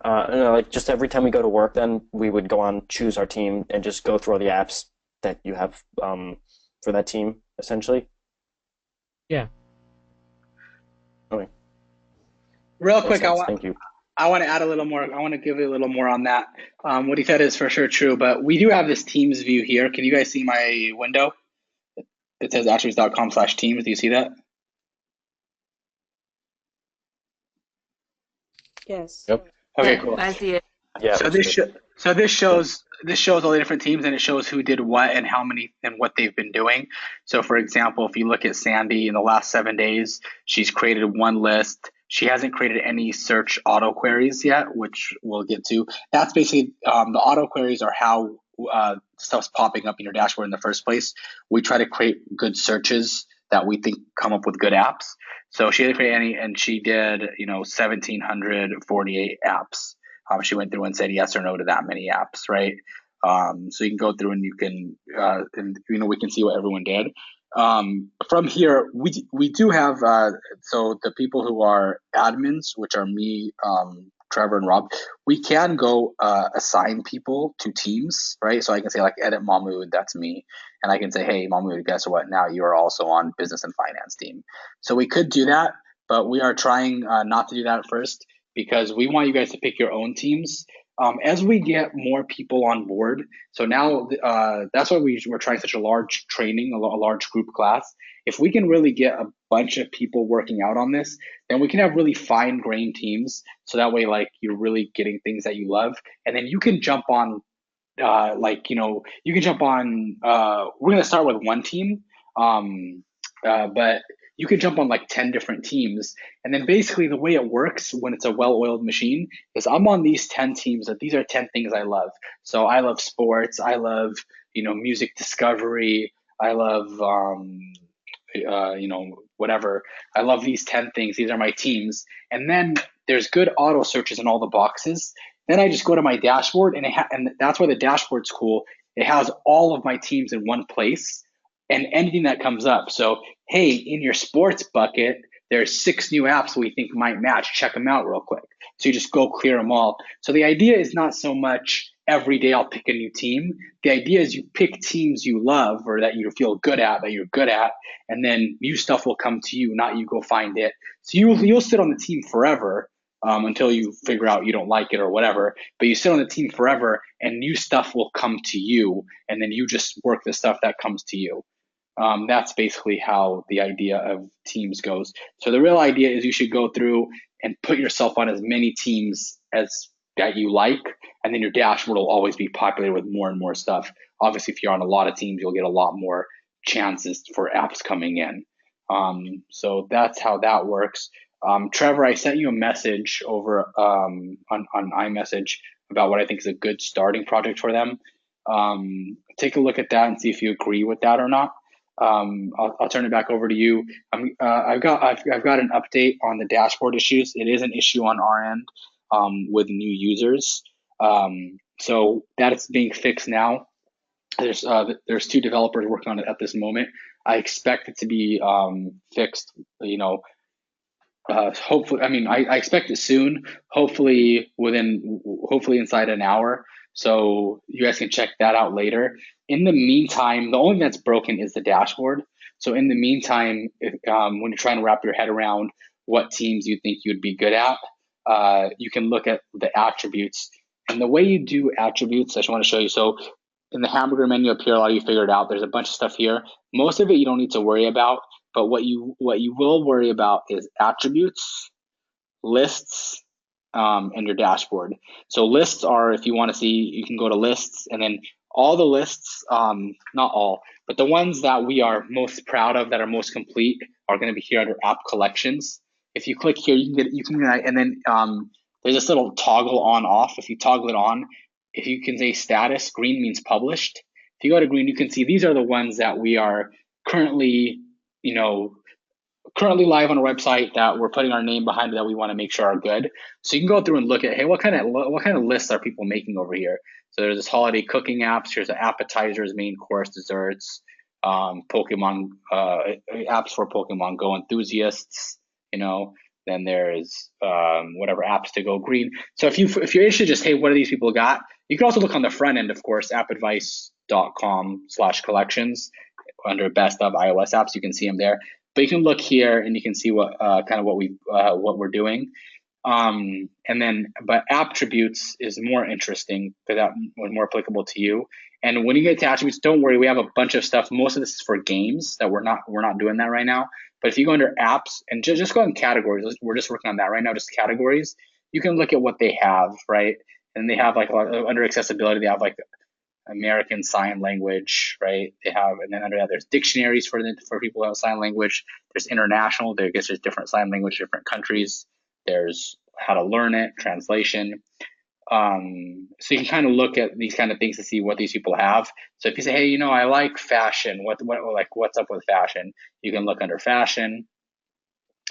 no, like just every time we go to work, then we would go on, choose our team, and just go through all the apps that you have for that team, essentially. Yeah. Okay. Real quick, Thank you. I want to add a little more. I want to give you a little more on that. What he said is for sure true, but we do have this Teams view here. Can you guys see my window? It says attributes.com/teams. Do you see that? Yes. Yep. Okay, Yeah, cool. I see it. Yeah. So this shows all the different teams, and it shows who did what and how many and what they've been doing. So for example, if you look at Sandy in the last 7 days, she's created one list. She hasn't created any search auto queries yet, which we'll get to. That's basically the auto queries are how stuff's popping up in your dashboard in the first place. We try to create good searches that we think come up with good apps. So she didn't create any, and she did 1,748 apps. She went through and said yes or no to that many apps, right? So you can go through and you can and we can see what everyone did. From here, we do have so the people who are admins, which are me, Trevor, and Rob, we can go assign people to teams, right? So I can say like edit Mahmood, that's me, and I can say, hey Mahmood, guess what? Now you are also on business and finance team. So we could do that, but we are trying not to do that first because we want you guys to pick your own teams. As we get more people on board, so now that's why we're trying such a large training, a large group class. If we can really get a bunch of people working out on this, then we can have really fine-grained teams. So that way, like you're really getting things that you love, and then you can jump on you can jump on. We're gonna start with one team, but you can jump on like 10 different teams, and then basically the way it works when it's a well-oiled machine is I'm on these 10 teams. That these are 10 things I love. So I love sports. I love music discovery. I love whatever. I love these 10 things. These are my teams, and then there's good auto searches in all the boxes. Then I just go to my dashboard, and that's why the dashboard's cool. It has all of my teams in one place and anything that comes up. So, hey, in your sports bucket, there's 6 new apps we think might match. Check them out real quick. So you just go clear them all. So the idea is not so much every day I'll pick a new team. The idea is you pick teams you love or that you feel good at, and then new stuff will come to you, not you go find it. So you'll sit on the team forever until you figure out you don't like it or whatever. But you sit on the team forever, and new stuff will come to you, and then you just work the stuff that comes to you. That's basically how the idea of teams goes. So the real idea is you should go through and put yourself on as many teams as that you like, and then your dashboard will always be populated with more and more stuff. Obviously, if you're on a lot of teams, you'll get a lot more chances for apps coming in. So that's how that works. Trevor, I sent you a message over on iMessage about what I think is a good starting project for them. Take a look at that and see if you agree with that or not. I'll turn it back over to you. I've got an update on the dashboard issues. It is an issue on our end with new users. So that is being fixed now. There's 2 developers working on it at this moment. I expect it to be fixed. Hopefully, I expect it soon. Hopefully inside an hour. So you guys can check that out later. In the meantime, the only thing that's broken is the dashboard. So in the meantime, when you're trying to wrap your head around what teams you think you'd be good at, you can look at the attributes. And the way you do attributes, I just want to show you. So in the hamburger menu up here, a lot of you figured out. There's a bunch of stuff here. Most of it you don't need to worry about. But what you will worry about is attributes, lists, and your dashboard. So lists are, if you want to see, you can go to lists, and then all the lists, not all, but the ones that we are most proud of, that are most complete, are going to be here under app collections. If you click here, and then there's this little toggle on off. If you toggle it on, if you can say status, green means published. If you go to green, you can see these are the ones that we are currently live on a website that we're putting our name behind it, that we want to make sure are good. So you can go through and look at, hey, what kind of lists are people making over here? So there's this holiday cooking apps. Here's the appetizers, main course, desserts, Pokemon apps for Pokemon Go enthusiasts. Then there's whatever apps to go green. So if you're interested, just hey, what do these people got? You can also look on the front end, of course, appadvice.com/collections under best of iOS apps. You can see them there. But you can look here and you can see what we're doing. But attributes is more interesting because that was more applicable to you. And when you get to attributes, don't worry, we have a bunch of stuff. Most of this is for games that we're not doing that right now. But if you go under apps and just go in categories, we're just working on that right now, just categories. You can look at what they have, right? And they have like under accessibility, they have like American Sign Language, right? They have, and then under that, there's dictionaries for people who have sign language. There's international. I guess there's different sign language, different countries. There's how to learn it, translation. So you can kind of look at these kind of things to see what these people have. So if you say, hey, you know, I like fashion. What's up with fashion? You can look under fashion.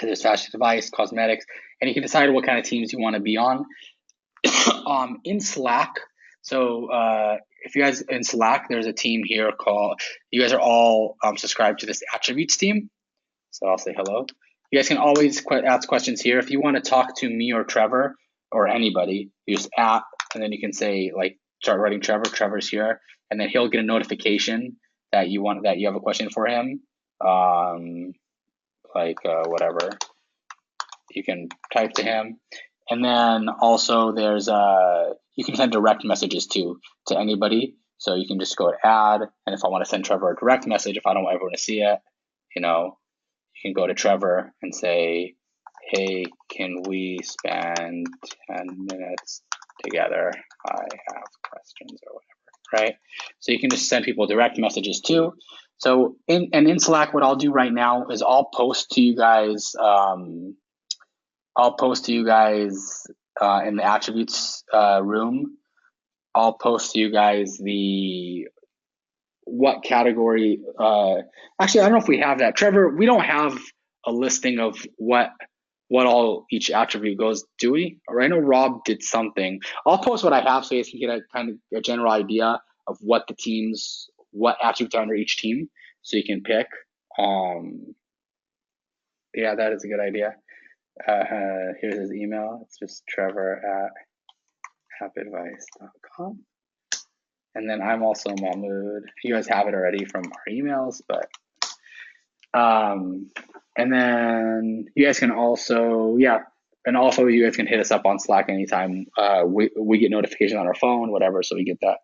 There's fashion advice, cosmetics, and you can decide what kind of teams you want to be on. In Slack. So if you guys in Slack, there's a team here called. You guys are all subscribed to this attributes team. So I'll say hello. You guys can always ask questions here. If you want to talk to me or Trevor or anybody, you just at, and then you can say like start writing Trevor. Trevor's here, and then he'll get a notification that you have a question for him. Whatever. You can type to him, and then also there's you can send direct messages to anybody. So you can just go to add, and if I want to send Trevor a direct message, if I don't ever want to see it, you can go to Trevor and say, hey, can we spend 10 minutes together? I have questions or whatever, right? So you can just send people direct messages too. So in Slack, what I'll do right now is I'll post to you guys. In the attributes room. I'll post to you guys what category. Actually, I don't know if we have that. Trevor, we don't have a listing of what all each attribute goes, do we? Or I know Rob did something. I'll post what I have so you can get a general idea of what attributes are under each team, so you can pick. Yeah, that is a good idea. Here's his email. It's just trevor@appadvice.com. And then I'm also Mahmoud. You guys have it already from our emails, but and then you guys can also you guys can hit us up on Slack anytime. We get notification on our phone, whatever, so we get that.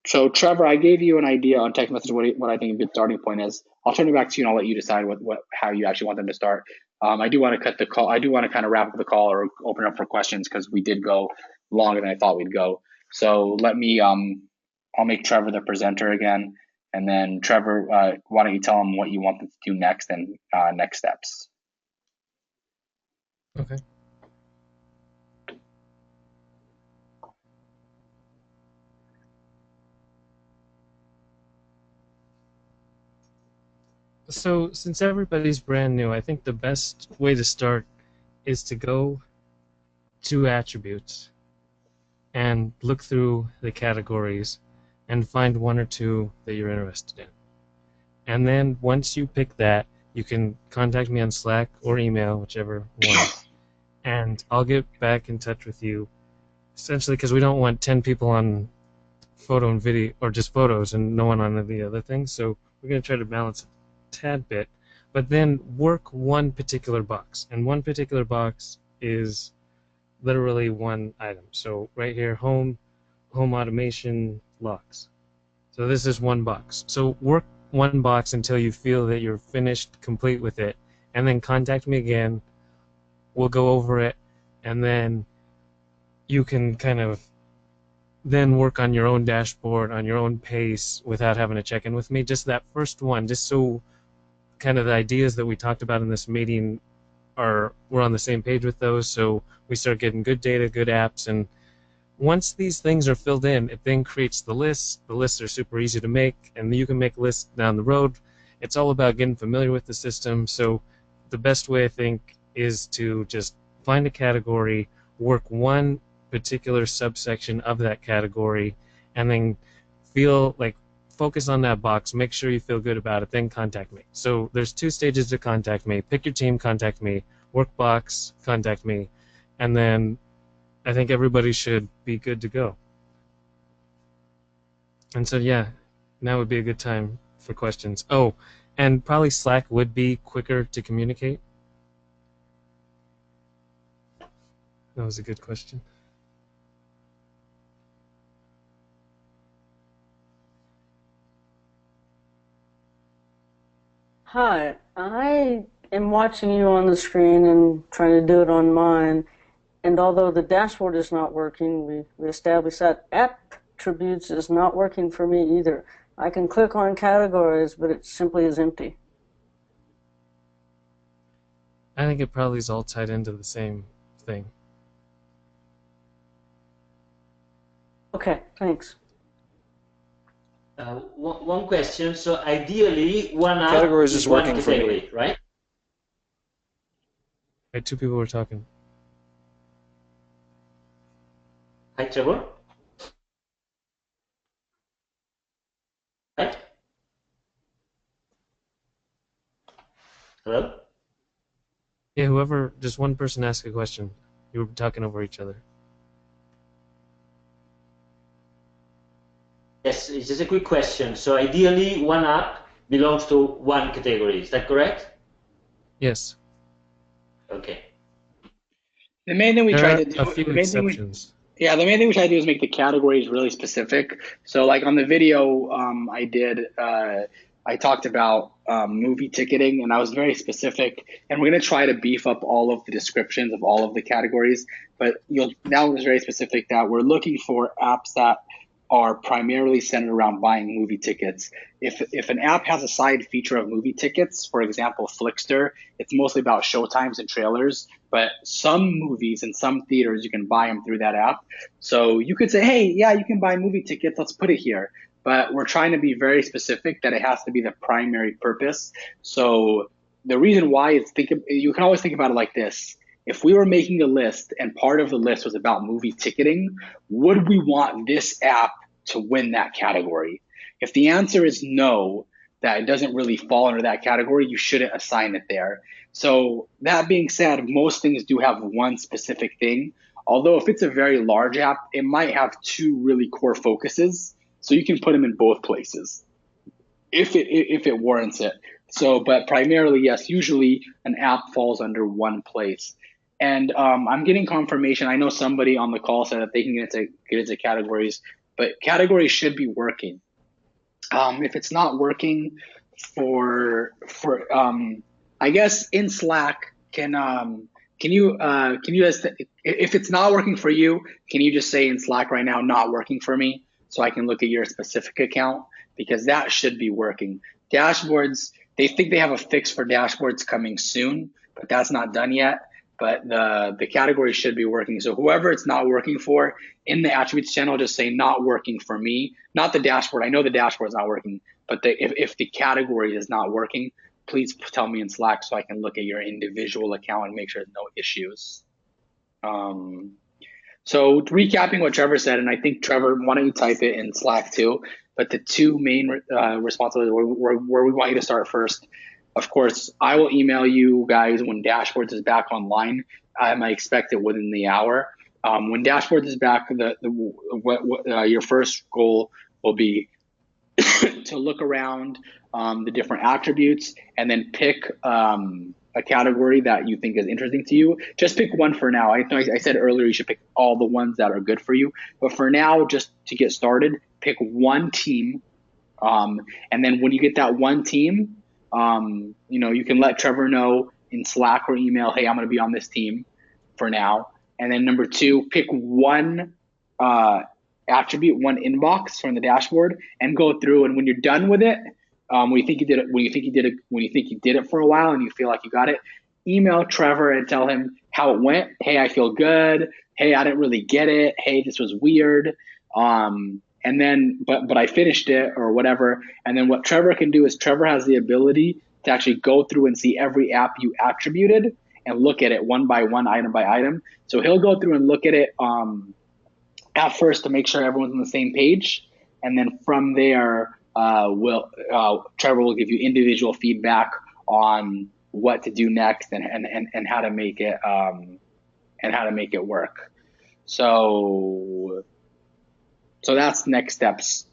So Trevor, I gave you an idea on text message what I think a good starting point is. I'll turn it back to you and I'll let you decide how you actually want them to start. I do want to cut the call. I do want to kind of wrap up the call or open up for questions because we did go longer than I thought we'd go. So let me I'll make Trevor the presenter again, and then Trevor, why don't you tell him what you want them to do next and next steps? Okay. So since everybody's brand new, I think the best way to start is to go to attributes and look through the categories and find one or two that you're interested in. And then once you pick that, you can contact me on Slack or email, whichever one, and I'll get back in touch with you, essentially because we don't want 10 people on photo and video, or just photos and no one on the other things, so we're going to try to balance a tad bit, but then work one particular box, and one particular box is literally one item. So right here, home automation locks. So this is one box. So work one box until you feel that you're finished, complete with it, and then contact me again. We'll go over it, and then you can kind of then work on your own dashboard, on your own pace, without having to check in with me. Just that first one, just so kind of the ideas that we talked about in this meeting we're on the same page with those, so we start getting good data, good apps, and once these things are filled in, it then creates the lists. The lists are super easy to make, and you can make lists down the road. It's all about getting familiar with the system, so the best way, I think, is to just find a category, work one particular subsection of that category, and then focus on that box, make sure you feel good about it, then contact me. So there's 2 stages to contact me. Pick your team, contact me. Work box, contact me. And then I think everybody should be good to go. And so, yeah, now would be a good time for questions. Oh, and probably Slack would be quicker to communicate. That was a good question. Hi, I am watching you on the screen and trying to do it on mine. And although the dashboard is not working, we established that attributes is not working for me either. I can click on categories, but it simply is empty. I think it probably is all tied into the same thing. Okay, thanks. One question. So ideally, one app Categories is is one working for me. category, right? Right, two people were talking. Hi, Trevor. Right? Hello? Yeah, whoever, just one person asked a question. You were talking over each other. Yes, it's just a quick question. So ideally, one app belongs to one category. Is that correct? Yes. Okay. The main thing we There tried are to a do, few the main thing we, exceptions. yeah, the main thing we tried to do is make the categories really specific. So like on the video, I talked about movie ticketing, and I was very specific. And we're going to try to beef up all of the descriptions of all of the categories. But now it's very specific that we're looking for apps that are primarily centered around buying movie tickets. If an app has a side feature of movie tickets, for example, Flickster, it's mostly about showtimes and trailers. But some movies in some theaters, you can buy them through that app. So you could say, hey, yeah, you can buy movie tickets. Let's put it here. But we're trying to be very specific that it has to be the primary purpose. So the reason why is you can always think about it like this. If we were making a list and part of the list was about movie ticketing, would we want this app to win that category? If the answer is no, that it doesn't really fall under that category, you shouldn't assign it there. So that being said, most things do have one specific thing. Although if it's a very large app, it might have two really core focuses. So you can put them in both places if it warrants it. So, but primarily, yes, usually an app falls under one place. And I'm getting confirmation. I know somebody on the call said that they can get into categories, but categories should be working. If it's not working for I guess in Slack, can you just, if it's not working for you, can you just say in Slack right now, not working for me, so I can look at your specific account, because that should be working. Dashboards, they think they have a fix for dashboards coming soon, but that's not done yet. But the category should be working. So whoever it's not working for, in the attributes channel, just say not working for me, not the dashboard. I know the dashboard is not working, but if the category is not working, please tell me in Slack so I can look at your individual account and make sure there's no issues. So recapping what Trevor said, and I think Trevor, why don't you type it in Slack too? But the two main responsibilities where we want you to start first. Of course, I will email you guys when Dashboards is back online. I might expect it within the hour. When Dashboards is back, your first goal will be to look around the different attributes and then pick a category that you think is interesting to you. Just pick one for now. I said earlier you should pick all the ones that are good for you, but for now, just to get started, pick one team, and then when you get that one team, you can let Trevor know in Slack or email, hey, I'm going to be on this team for now. And then number two, pick one attribute, one inbox from the dashboard, and go through. And when you're done with it, when you think you did it for a while and you feel like you got it, email Trevor and tell him how it went. Hey, I feel good. Hey, I didn't really get it. Hey, this was weird. And then, but I finished it or whatever. And then what Trevor can do is Trevor has the ability to actually go through and see every app you attributed and look at it one by one, item by item. So he'll go through and look at it at first to make sure everyone's on the same page. And then from there, Trevor will give you individual feedback on what to do next and how to make it work. So that's next steps.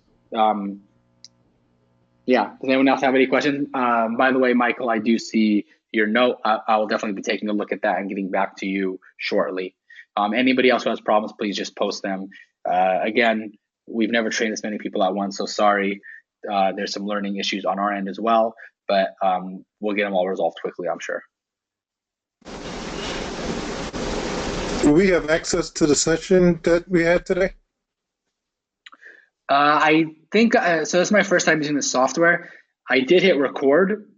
Yeah. Does anyone else have any questions? By the way, Michael, I do see your note. I will definitely be taking a look at that and getting back to you shortly. Anybody else who has problems, please just post them. Again, we've never trained this many people at once, so sorry. There's some learning issues on our end as well, but we'll get them all resolved quickly, I'm sure. Do we have access to the session that we had today? I think so. This is my first time using the software. I did hit record,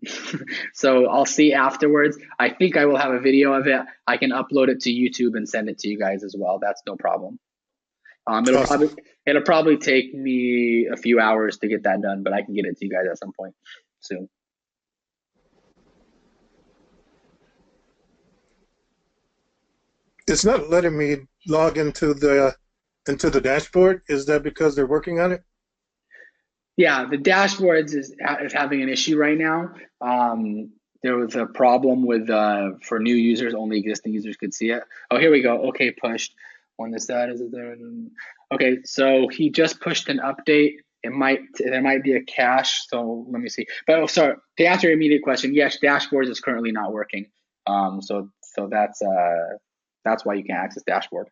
so I'll see afterwards. I think I will have a video of it. I can upload it to YouTube and send it to you guys as well. That's no problem. It'll Awesome. probably take me a few hours to get that done, but I can get it to you guys at some point soon. It's not letting me log into the dashboard. Is that because they're working on it? Yeah, the dashboards is having an issue right now. There was a problem with for new users, only existing users could see it. Oh, here we go. Okay, pushed. When the status is there. Okay, so he just pushed an update. There might be a cache. So let me see. But sorry, to answer your immediate question, yes, dashboards is currently not working. So that's why you can't access dashboard.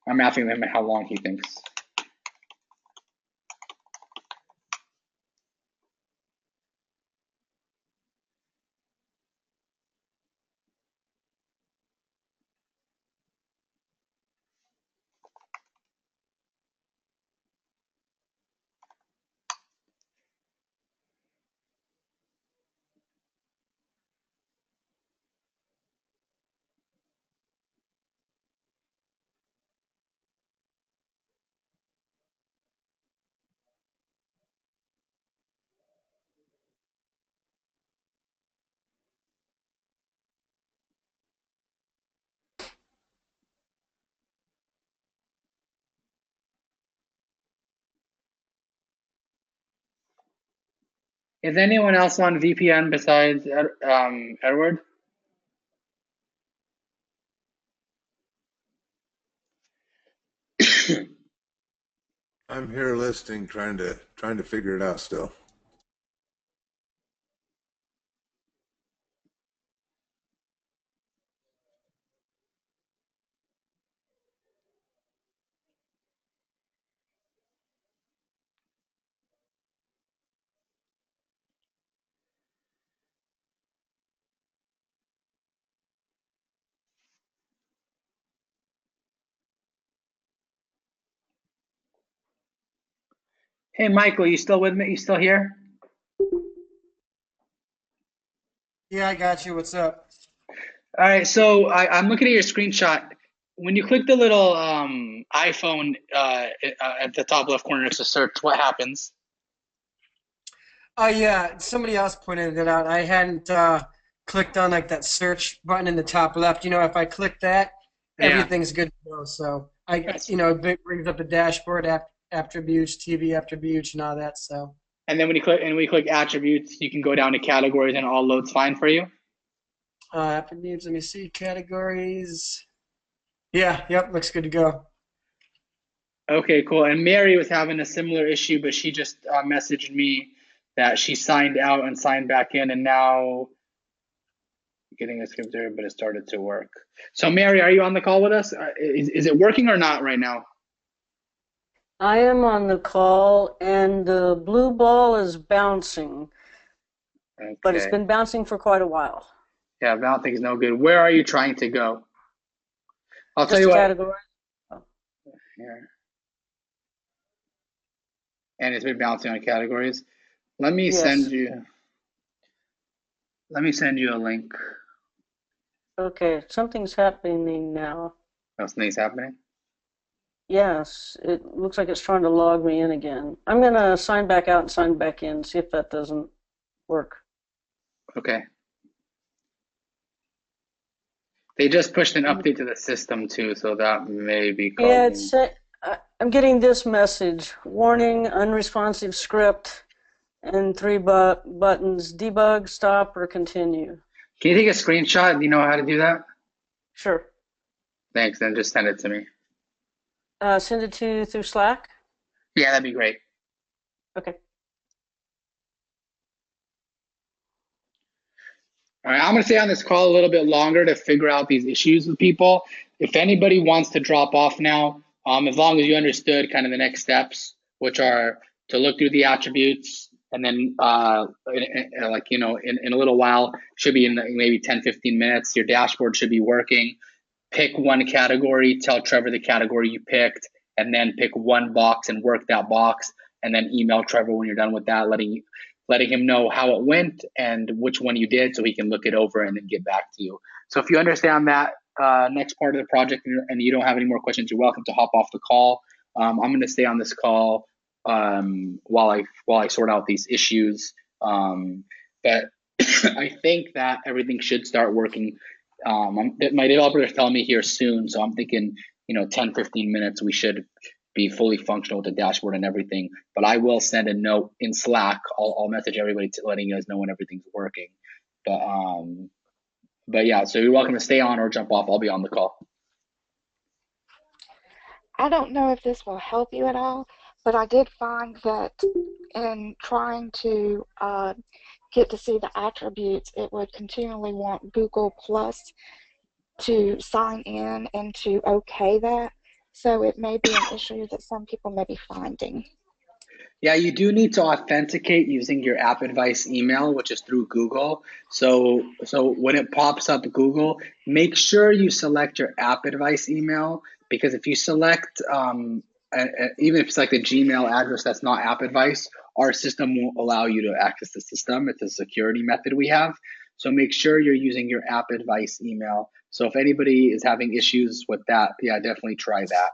I'm asking him how long he thinks. Is anyone else on VPN besides Edward? I'm here listening, trying to figure it out still. Hey, Michael, you still with me? You still here? Yeah, I got you. What's up? All right, so I'm looking at your screenshot. When you click the little iPhone at the top left corner next to search, what happens? Oh, yeah, somebody else pointed it out. I hadn't clicked on like that search button in the top left. You know, if I click that, Yeah. everything's good to go. So That's- it brings up the dashboard, attributes, TV attributes, and all that. So. And then when you click attributes, you can go down to categories and it all loads fine for you. Attributes. Let me see categories. Yeah. Yep. Looks good to go. Okay, cool. And Mary was having a similar issue, but she just messaged me that she signed out and signed back in, and now getting a script error, but it started to work. So Mary, are you on the call with us? Is it working or not right now? I am on the call, and the blue ball is bouncing, Okay. but it's been bouncing for quite a while. Yeah, bouncing is no good. Where are you trying to go? I'll Just tell you what. category. Here. And it's been bouncing on categories. Let me send you a link. Okay, something's happening now. Oh, something's happening? Yes, it looks like it's trying to log me in again. I'm going to sign back out and sign back in, see if that doesn't work. Okay. They just pushed an update to the system too, so that may be causing... Yeah, I'm getting this message. Warning, unresponsive script, and 3 buttons, debug, stop, or continue. Can you take a screenshot? Do you know how to do that? Sure. Thanks, then just send it to me. Send it to you through Slack? Yeah, that'd be great. Okay. All right, I'm going to stay on this call a little bit longer to figure out these issues with people. If anybody wants to drop off now, as long as you understood kind of the next steps, which are to look through the attributes, and then in a little while, should be in maybe 10, 15 minutes, your dashboard should be working. Pick one category, tell Trevor the category you picked, and then pick one box and work that box, and then email Trevor when you're done with that, letting letting him know how it went and which one you did, so he can look it over and then get back to you. So if you understand that next part of the project and you don't have any more questions, you're welcome to hop off the call. I'm going to stay on this call while I sort out these issues. But I think that everything should start working. My developer is telling me here soon, so I'm thinking 10, 15 minutes we should be fully functional with the dashboard and everything. But I will send a note in Slack. I'll message everybody letting you guys know when everything's working. But yeah, so you're welcome to stay on or jump off. I'll be on the call. I don't know if this will help you at all, but I did find that in trying to get to see the attributes, it would continually want Google Plus to sign in and to okay that. So it may be an issue that some people may be finding. Yeah, you do need to authenticate using your app advice email, which is through Google. So when it pops up Google, make sure you select your app advice email, because if you select, even if it's like a Gmail address that's not app advice, our system won't allow you to access the system. It's a security method we have. So make sure you're using your app advice email. So if anybody is having issues with that, yeah, definitely try that.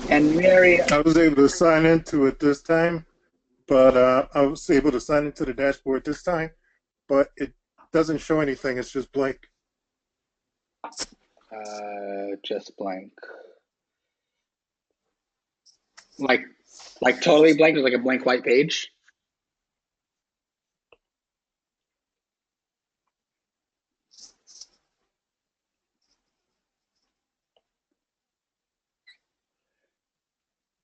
And Mary, I was able to sign into it this time, but I was able to sign into the dashboard this time, but it doesn't show anything. It's just blank. Just blank. Like totally blank, like a blank white page.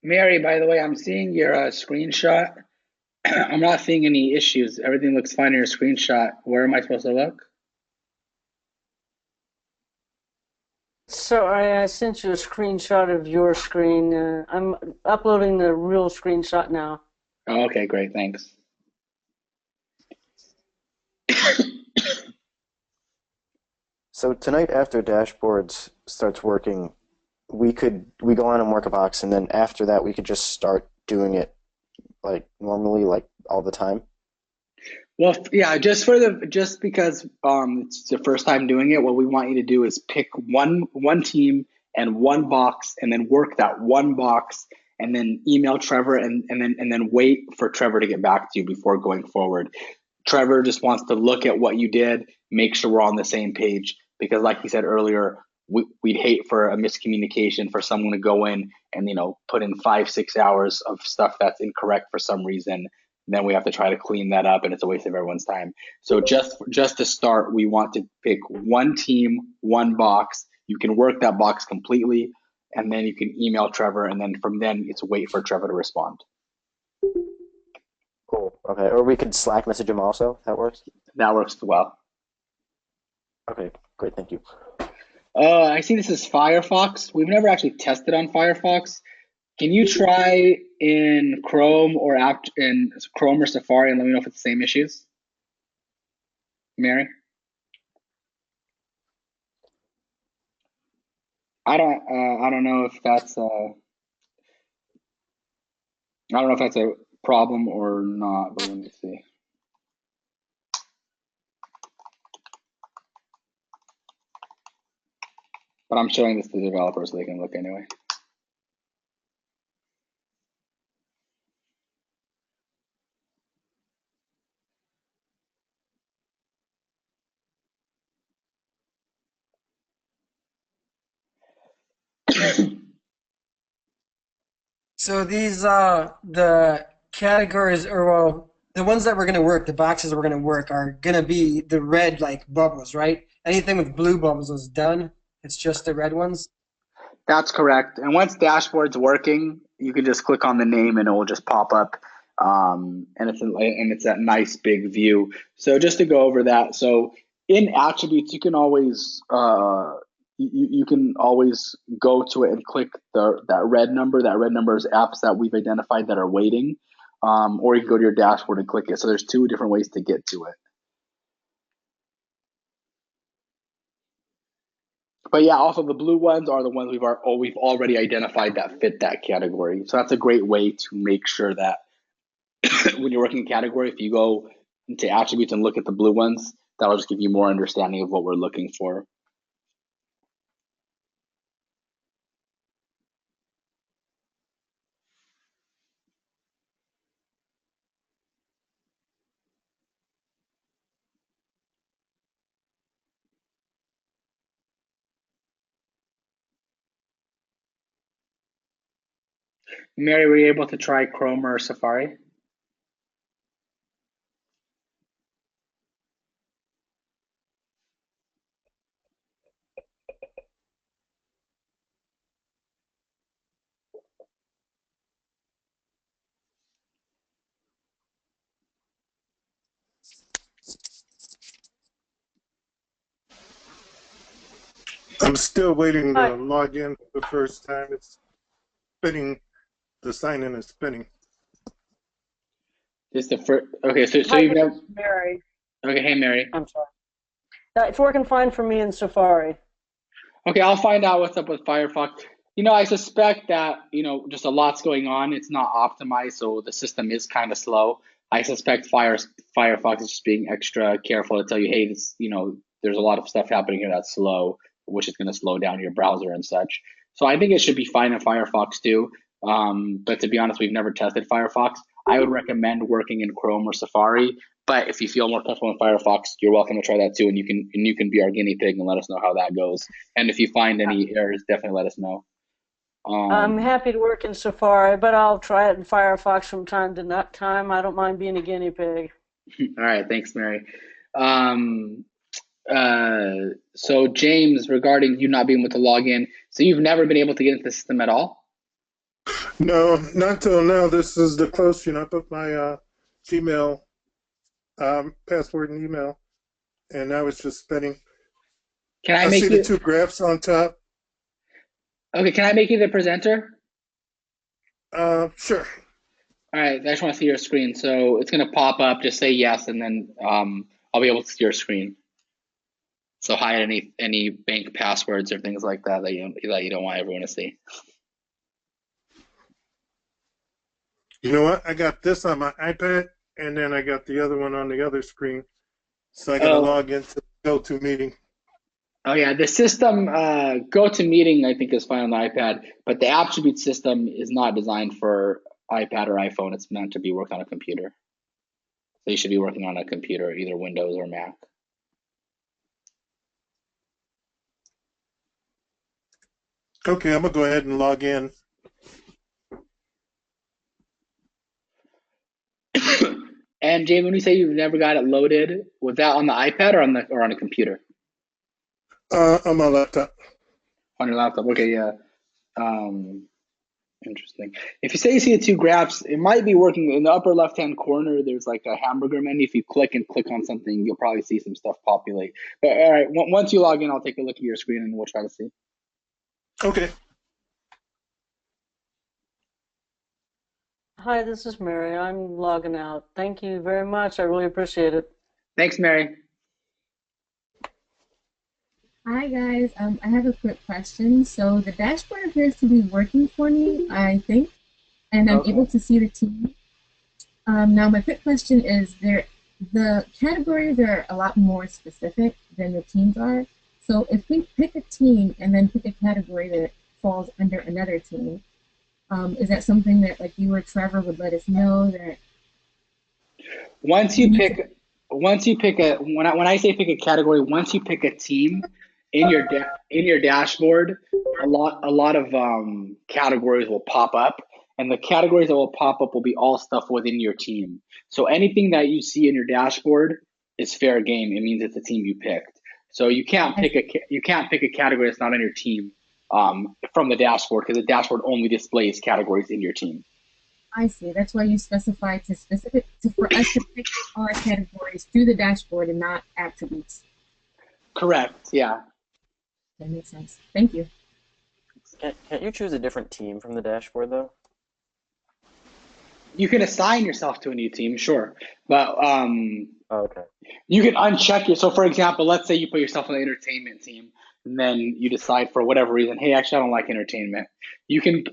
Mary, by the way, I'm seeing your screenshot. I'm not seeing any issues. Everything looks fine in your screenshot. Where am I supposed to look? So I sent you a screenshot of your screen. I'm uploading the real screenshot now. Oh, okay, great, thanks. So tonight, after dashboards starts working, we go on and work a box, and then after that, we could just start doing it like normally, like all the time. Well, yeah, just because it's the first time doing it, what we want you to do is pick one team and one box, and then work that one box, and then email Trevor, and then wait for Trevor to get back to you before going forward. Trevor just wants to look at what you did, make sure we're on the same page, because like he said earlier, we'd hate for a miscommunication, for someone to go in and put in 5-6 hours of stuff that's incorrect for some reason. Then we have to try to clean that up, and it's a waste of everyone's time. So just to start, we want to pick one team, one box. You can work that box completely, and then you can email Trevor, and then from then it's wait for Trevor to respond. Cool. Okay. Or we could Slack message him also. That works? That works well. Okay. Great. Thank you. I see this is Firefox. We've never actually tested on Firefox. Can you try in Chrome or Chrome or Safari and let me know if it's the same issues? Mary? I don't know if that's a problem or not, but let me see. But I'm showing this to the developers so they can look anyway. So these the categories, or well, the ones that we're gonna work, the boxes we're gonna work are gonna be the red like bubbles, right? Anything with blue bubbles is done. It's just the red ones. That's correct. And once dashboard's working, you can just click on the name and it will just pop up. And it's that nice big view. So just to go over that, so in attributes, you can always you can always go to it and click that red number. That red number is apps that we've identified that are waiting, or you can go to your dashboard and click it. So there's two different ways to get to it. But yeah, also the blue ones are the ones we've already identified that fit that category. So that's a great way to make sure that when you're working in category, if you go into attributes and look at the blue ones, that'll just give you more understanding of what we're looking for. Mary, were you able to try Chrome or Safari? I'm still waiting to log in for the first time. It's spinning. The sign in is spinning. Just the first. Okay, so Hi, you've this never. is Mary. Okay, hey Mary. I'm sorry. It's working fine for me in Safari. Okay, I'll find out what's up with Firefox. I suspect that, just a lot's going on. It's not optimized, so the system is kind of slow. I suspect Firefox is just being extra careful to tell you, hey, there's a lot of stuff happening here that's slow, which is going to slow down your browser and such. So I think it should be fine in Firefox too. But to be honest, we've never tested Firefox. I would recommend working in Chrome or Safari. But if you feel more comfortable in Firefox, you're welcome to try that too, and you can be our guinea pig and let us know how that goes. And if you find any errors, definitely let us know. I'm happy to work in Safari, but I'll try it in Firefox from time to time. I don't mind being a guinea pig. All right, thanks, Mary. So James, regarding you not being able to log in, so you've never been able to get into the system at all? No, not till now. This is the close. I put my Gmail password and email, and now it's just spinning. Can I I make see you the two graphs on top. Okay, can I make you the presenter? Sure. All right, I just want to see your screen. So it's gonna pop up, just say yes, and then I'll be able to see your screen. So hide any bank passwords or things like that that you don't want everyone to see. You know what? I got this on my iPad, and then I got the other one on the other screen. So I got to log into GoToMeeting. Oh yeah, the system GoToMeeting I think is fine on the iPad, but the attribute system is not designed for iPad or iPhone. It's meant to be worked on a computer. So you should be working on a computer, either Windows or Mac. Okay, I'm gonna go ahead and log in. And Jay, when you say you've never got it loaded, was that on the iPad or on a computer? On my laptop. On your laptop, okay, yeah. Interesting. If you say you see the two graphs, it might be working in the upper left-hand corner. There's like a hamburger menu. If you click on something, you'll probably see some stuff populate. But all right, once you log in, I'll take a look at your screen and we'll try to see. Okay. Hi, this is Mary. I'm logging out. Thank you very much. I really appreciate it. Thanks, Mary. Hi guys, I have a quick question. So the dashboard appears to be working for me, I think, and I'm able to see the team. Now my quick question is the categories are a lot more specific than the teams are. So if we pick a team and then pick a category that falls under another team, is that something that like you or Trevor would let us know that Once you pick when I say pick a category, once you pick a team in your dashboard, a lot of categories will pop up, and the categories that will pop up will be all stuff within your team. So anything that you see in your dashboard is fair game. It means it's a team you picked. So you can't pick a category that's not in your team from the dashboard, because the dashboard only displays categories in your team. I see. That's why you specify for us to pick our categories through the dashboard and not attributes. Correct. Yeah. That makes sense. Thank you. Can't you choose a different team from the dashboard, though? You can assign yourself to a new team, sure, but okay. You can uncheck it. So, for example, let's say you put yourself on the entertainment team. and then you decide for whatever reason, hey, actually, I don't like entertainment. You can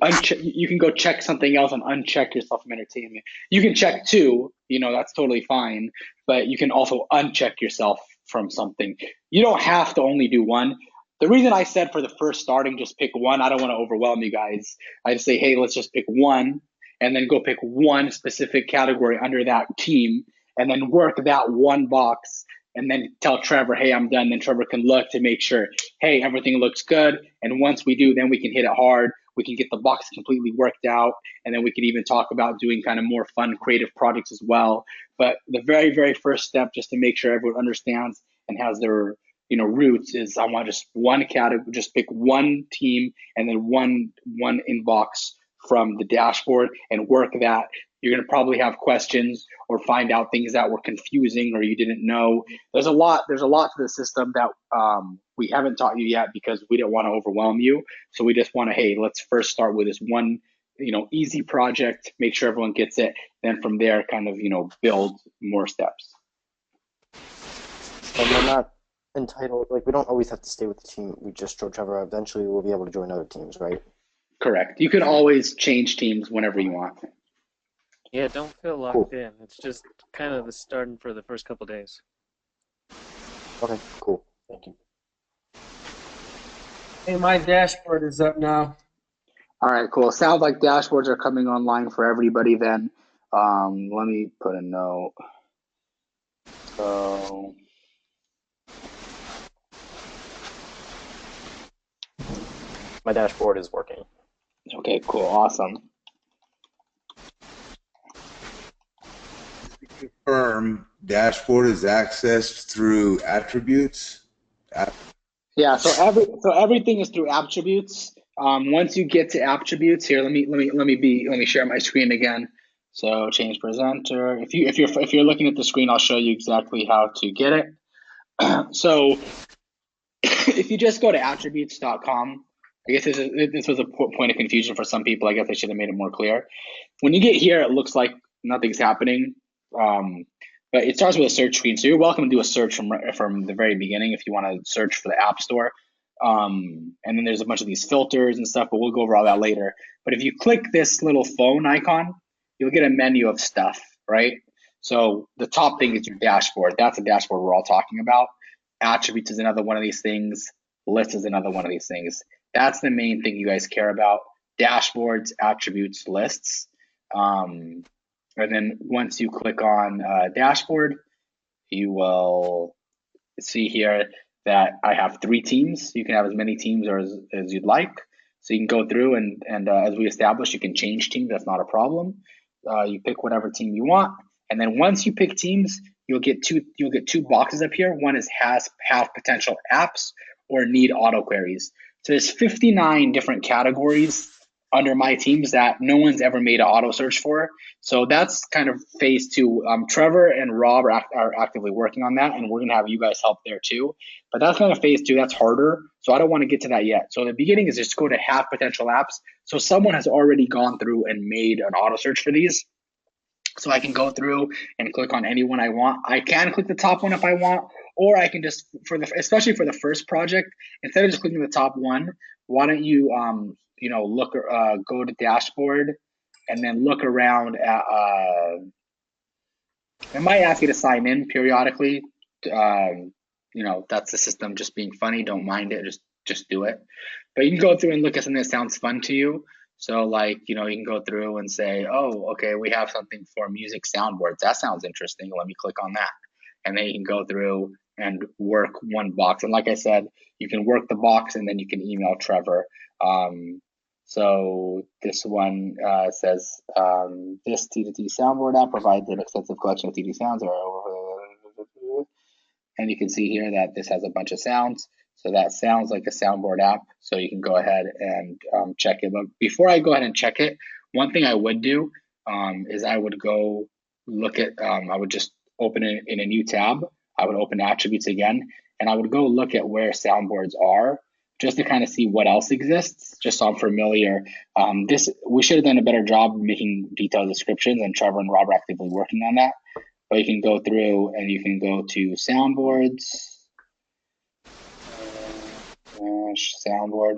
you can go check something else and uncheck yourself from entertainment. You can check two, that's totally fine, but you can also uncheck yourself from something. You don't have to only do one. The reason I said for the first starting, just pick one, I don't want to overwhelm you guys. I just say, hey, let's just pick one and then go pick one specific category under that team and then work that one box and then tell Trevor, hey, I'm done. Then Trevor can look to make sure, hey, everything looks good. And once we do, then we can hit it hard. We can get the box completely worked out. And then we can even talk about doing kind of more fun, creative projects as well. But the very, very first step, just to make sure everyone understands and has their roots, is I want just one category, just pick one team and then one inbox from the dashboard and work that. You're going to probably have questions or find out things that were confusing or you didn't know. There's a lot to the system that we haven't taught you yet because we didn't want to overwhelm you. So we just want to, hey, let's first start with this one, easy project, make sure everyone gets it. Then from there, kind of, build more steps. And we're not entitled, like, we don't always have to stay with the team we just showed Trevor. Eventually, we'll be able to join other teams, right? Correct. You can always change teams whenever you want. Yeah, don't feel locked in. It's just kind of the starting for the first couple days. Okay, cool. Thank you. Hey, my dashboard is up now. All right, cool. Sounds like dashboards are coming online for everybody then. Let me put a note. So my dashboard is working. Okay, cool. Awesome. Confirm dashboard is accessed through attributes. Yeah, so everything is through attributes. Once you get to attributes, here, let me share my screen again. So change presenter. If you're looking at the screen, I'll show you exactly how to get it. So if you just go to attributes.com, I guess this was a point of confusion for some people. I guess I should have made it more clear. When you get here, it looks like nothing's happening. But it starts with a search screen. So you're welcome to do a search from the very beginning if you want to search for the App Store. And then there's a bunch of these filters and stuff, but we'll go over all that later. But if you click this little phone icon, you'll get a menu of stuff, right? So the top thing is your dashboard. That's the dashboard we're all talking about. Attributes is another one of these things. List is another one of these things. That's the main thing you guys care about. Dashboards, attributes, lists. And then once you click on dashboard, you will see here that I have 3 teams. You can have as many teams as you'd like. So you can go through and as we established, you can change teams. That's not a problem. You pick whatever team you want. And then once you pick teams, you'll get two boxes up here. One is have potential apps or need auto queries. So there's 59 different categories under my teams that no one's ever made an auto search for. So that's kind of phase 2. Trevor and Rob are actively working on that, and we're gonna have you guys help there too. But that's kind of phase 2. That's harder. So I don't want to get to that yet. So the beginning is just go to have potential apps. So someone has already gone through and made an auto search for these. So I can go through and click on any one I want. I can click the top one if I want, or I can just, especially for the first project, instead of just clicking the top one, why don't you go to dashboard and then look around at it might ask you to sign in periodically. That's the system just being funny. Don't mind it. Just do it. But you can go through and look at something that sounds fun to you. So you can go through and say, oh, okay, we have something for music soundboards. That sounds interesting. Let me click on that. And then you can go through and work one box. And like I said, you can work the box and then you can email Trevor. So this one says, this T2T soundboard app provides an extensive collection of T2T sounds. And you can see here that this has a bunch of sounds. So that sounds like a soundboard app. So you can go ahead and check it. But before I go ahead and check it, one thing I would do is I would go look at, I would just open it in a new tab. I would open attributes again, and I would go look at where soundboards are just to kind of see what else exists, just so I'm familiar. We should have done a better job making detailed descriptions, and Trevor and Rob are actively working on that. But you can go through and you can go to soundboards. Soundboard.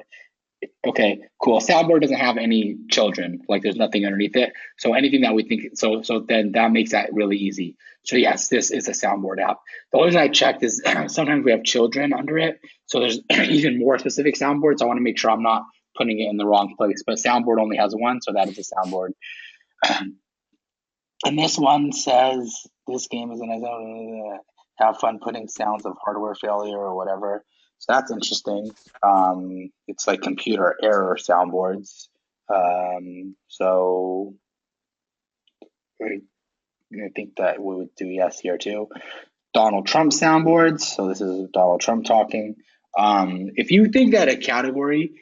Okay, cool. Soundboard doesn't have any children. Like there's nothing underneath it. So anything that we think, so then that makes that really easy. So yes, this is a soundboard app. The only reason I checked is sometimes we have children under it. So there's even more specific soundboards. I want to make sure I'm not putting it in the wrong place. But soundboard only has one, so that is a soundboard. And this one says this game is have fun putting sounds of hardware failure or whatever. So that's interesting. It's like computer error soundboards. So I think that we would do yes here too. Donald Trump soundboards. So this is Donald Trump talking. If you think that a category,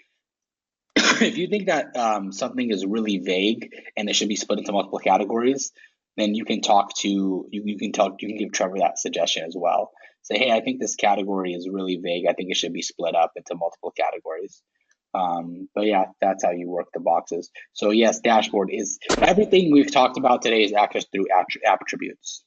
if you think that something is really vague and it should be split into multiple categories, then you can you can give Trevor that suggestion as well. Say, hey, I think this category is really vague. I think it should be split up into multiple categories. But yeah, that's how you work the boxes. So yes, dashboard is everything we've talked about today is accessed through attributes.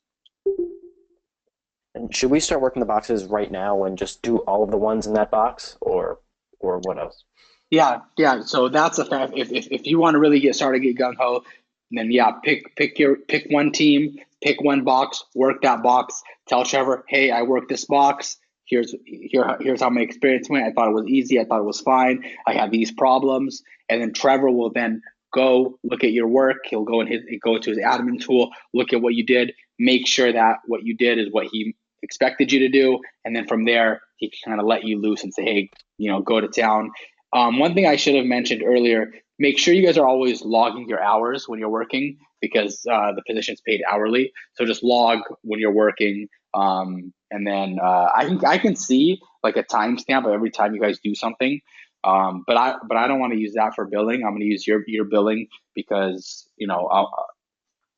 And should we start working the boxes right now and just do all of the ones in that box, or what else? Yeah. So that's a fact. If you want to really get started, get gung ho, then yeah, pick one team, pick one box, work that box. Tell Trevor, hey, I worked this box. Here's how my experience went. I thought it was easy. I thought it was fine. I have these problems, and then Trevor will then go look at your work. He'll go to his admin tool, look at what you did, make sure that what you did is what he expected you to do, and then from there he can kind of let you loose and say, hey, go to town. One thing I should have mentioned earlier, make sure you guys are always logging your hours when you're working because the position's paid hourly. So just log when you're working. And then I can see like a timestamp of every time you guys do something. But I don't want to use that for billing. I'm going to use your billing because,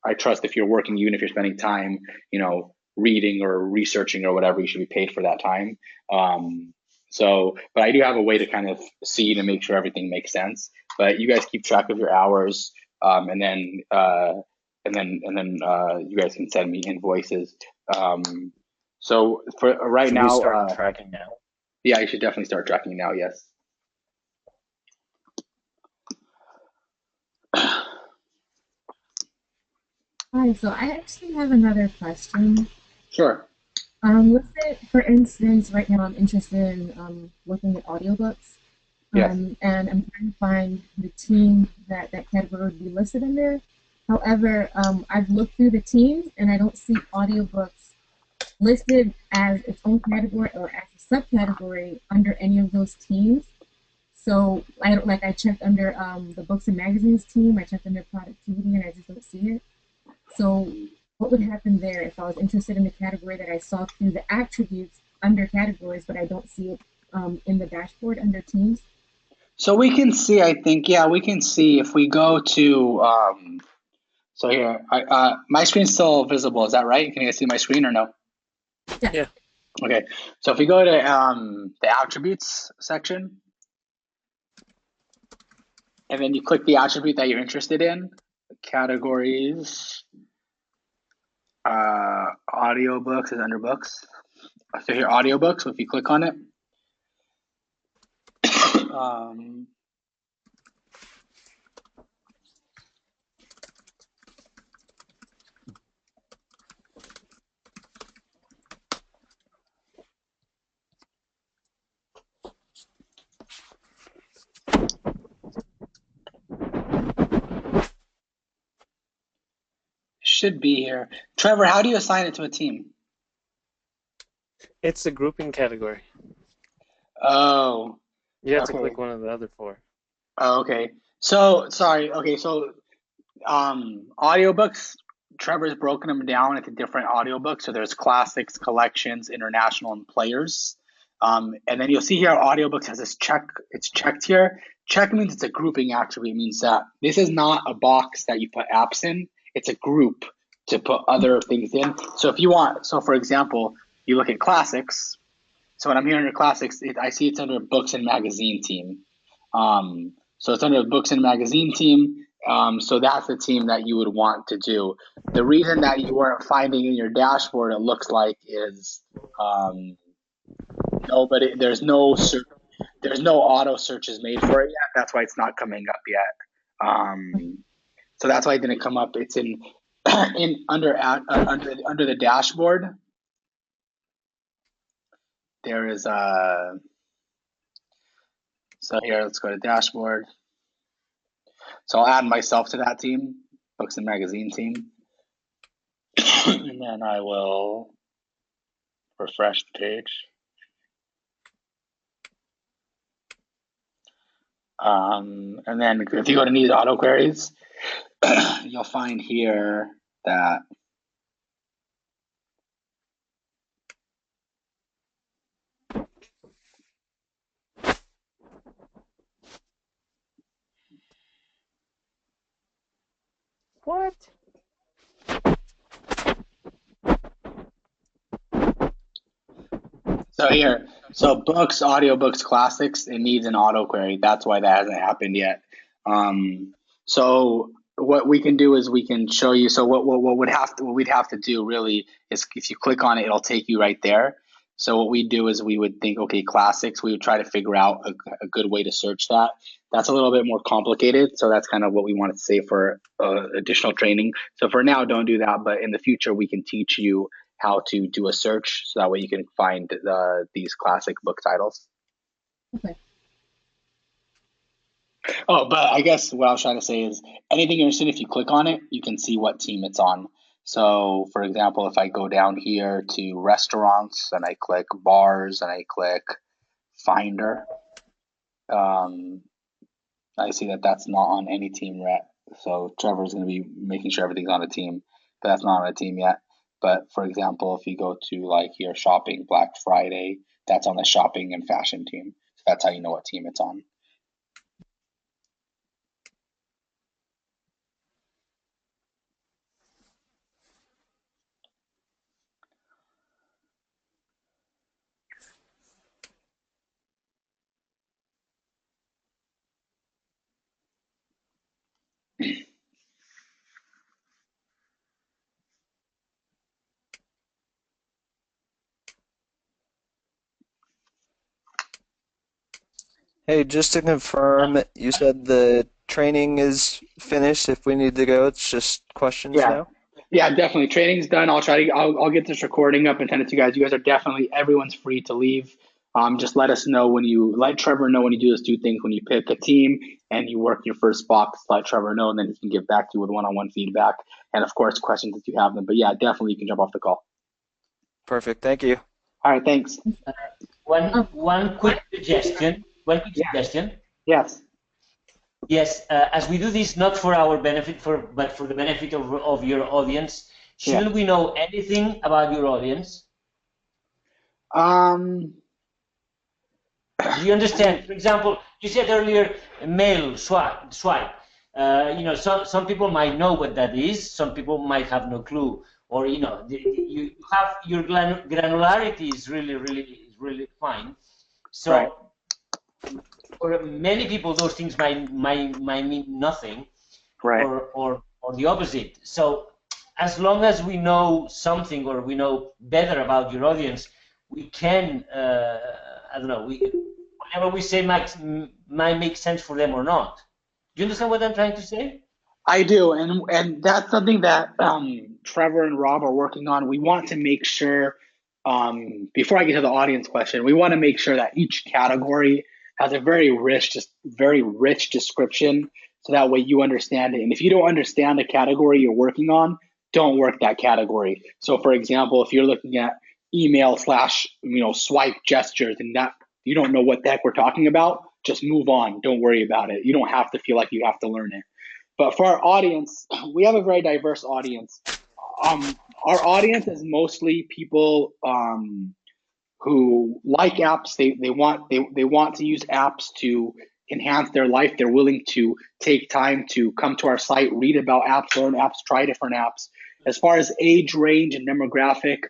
I trust if you're working, even if you're spending time, reading or researching or whatever, you should be paid for that time. But I do have a way to kind of see to make sure everything makes sense. But you guys keep track of your hours, and then you guys can send me invoices. So for right Should now, we start tracking now? Yeah, you should definitely start tracking now. Yes. Hi, so I actually have another question. Sure. Let's say, for instance, right now I'm interested in looking at audiobooks. Yes. And I'm trying to find the team that category would be listed in there. However, I've looked through the teams and I don't see audiobooks listed as its own category or as a subcategory under any of those teams. So I checked under the books and magazines team, I checked under productivity, and I just don't see it. So what would happen there if I was interested in the category that I saw through the attributes under categories, but I don't see it in the dashboard under teams? So we can see, I think, yeah, we can see if we go to, so here, my screen's still visible. Is that right? Can you guys see my screen or no? Yeah. Okay. So if we go to the attributes section, and then you click the attribute that you're interested in, categories, audiobooks is under books. So here, audiobooks, so if you click on it, should be here. Trevor, how do you assign it to a team? It's a grouping category. Oh. You have to click one of the other four. Oh, okay. So, sorry. Okay, so audiobooks, Trevor's broken them down into different audiobooks. So there's classics, collections, international, and players. And then you'll see here audiobooks has this check. It's checked here. Check means it's a grouping attribute. It means that this is not a box that you put apps in. It's a group to put other things in. So for example, you look at classics. So when I'm here under classics, I see it's under books and magazine team. So it's under the books and magazine team. So that's the team that you would want to do. The reason that you weren't finding in your dashboard, it looks like, is there's no certain. there's no auto searches made for it yet. That's why it's not coming up yet. So that's why it didn't come up. It's in under the dashboard. There is so here, let's go to dashboard. So I'll add myself to that team, books and magazine team. And then I will refresh the page. And then if you go to need auto queries, you'll find here that What? so here, so books, audiobooks, classics, it needs an auto query. That's why that hasn't happened yet. So what we can do is we can show you. So what we'd have to do really is if you click on it, it'll take you right there. So what we do is we would think, okay, classics. We would try to figure out a good way to search that. That's a little bit more complicated. So that's kind of what we wanted to say for additional training. So for now, don't do that. But in the future, we can teach you how to do a search, so that way you can find these classic book titles. Okay. Oh, but I guess what I was trying to say is anything you're interested in, if you click on it, you can see what team it's on. So for example, if I go down here to restaurants and I click bars and I click Finder, I see that that's not on any team yet. So Trevor's going to be making sure everything's on a team, but that's not on a team yet. But for example, if you go to like here, shopping, Black Friday, that's on the shopping and fashion team. So that's how you know what team it's on. Hey, just to confirm, you said the training is finished. If we need to go, it's just questions Yeah. now? Yeah, definitely. Training's done. I'll get this recording up and send it to you guys. You guys are everyone's free to leave. Just let Trevor know when you do those two things. When you pick a team and you work your first box, let Trevor know, and then he can get back to you with one-on-one feedback. And of course, questions if you have them. But yeah, definitely you can jump off the call. Perfect. Thank you. All right, thanks. One quick suggestion. Yes. Yes, as we do this not for our benefit, but for the benefit of your audience, shouldn't we know anything about your audience? Do you understand? For example, you said earlier, male swipe. Some people might know what that is. Some people might have no clue. Or you have your granularity is really fine. So. Right. For many people, those things might mean nothing, right? Or the opposite. So, as long as we know something or we know better about your audience, we can I don't know. Whatever we say might make sense for them or not. Do you understand what I'm trying to say? I do, and that's something that Trevor and Rob are working on. We want to make sure, before I get to the audience question, we want to make sure that each category has a very rich description, so that way you understand it. And if you don't understand the category you're working on, don't work that category. So, for example, if you're looking at email / swipe gestures, and that you don't know what the heck we're talking about, just move on. Don't worry about it. You don't have to feel like you have to learn it. But for our audience, we have a very diverse audience. Our audience is mostly people who like apps. They want to use apps to enhance their life. They're willing to take time to come to our site, read about apps, learn apps, try different apps. As far as age range and demographic,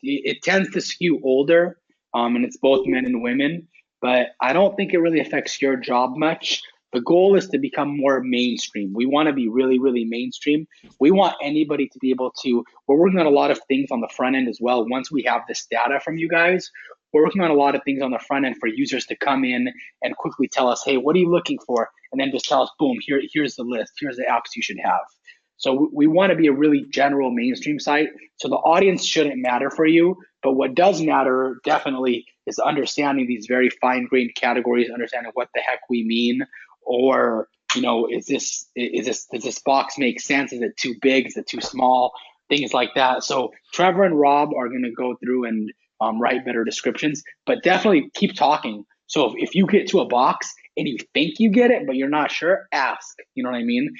it tends to skew older, and it's both men and women. But I don't think it really affects your job much. The goal is to become more mainstream. We want to be really, really mainstream. We want anybody to be able to, we're working on a lot of things on the front end as well. Once we have this data from you guys, we're working on a lot of things on the front end for users to come in and quickly tell us, hey, what are you looking for? And then just tell us, boom, here's the list. Here's the apps you should have. So we want to be a really general mainstream site. So the audience shouldn't matter for you, but what does matter definitely is understanding these very fine-grained categories, understanding what the heck we mean, or does this box make sense? Is it too big? Is it too small? Things like that. So Trevor and Rob are going to go through and write better descriptions, but definitely keep talking. So if you get to a box and you think you get it, but you're not sure, ask. You know what I mean?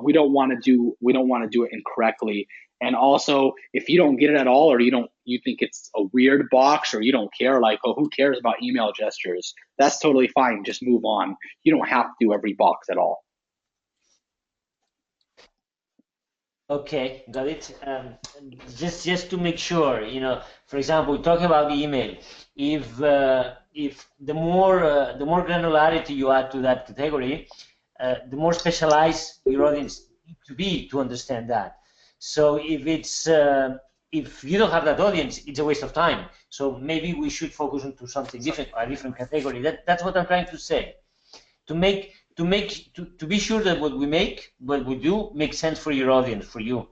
We don't want to do it incorrectly. And also, if you don't get it at all, or you think it's a weird box, or you don't care, like, oh, who cares about email gestures? That's totally fine. Just move on. You don't have to do every box at all. Okay, got it. Just to make sure, for example, talking about email, if the more granularity you add to that category, the more specialized your audience need to be to understand that. So if you don't have that audience, it's a waste of time. So maybe we should focus on to something different, a different category. That's what I'm trying to say. To be sure that what we do makes sense for your audience, for you.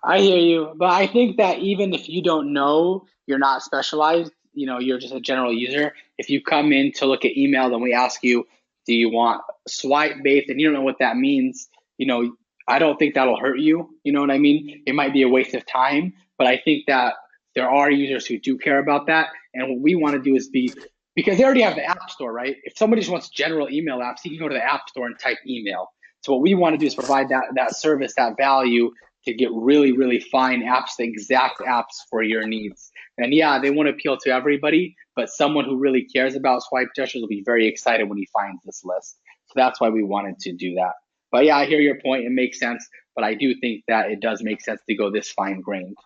I hear you, but I think that even if you don't know, you're not specialized, you're just a general user. If you come in to look at email, then we ask you, do you want swipe based, and you don't know what that means, I don't think that'll hurt you. You know what I mean? It might be a waste of time, but I think that there are users who do care about that. And what we want to do is because they already have the app store, right? If somebody just wants general email apps, he can go to the app store and type email. So what we want to do is provide that service, that value, to get really, really fine apps, the exact apps for your needs. And yeah, they won't appeal to everybody, but someone who really cares about swipe gestures will be very excited when he finds this list. So that's why we wanted to do that. But yeah, I hear your point. It makes sense, but I do think that it does make sense to go this fine-grained.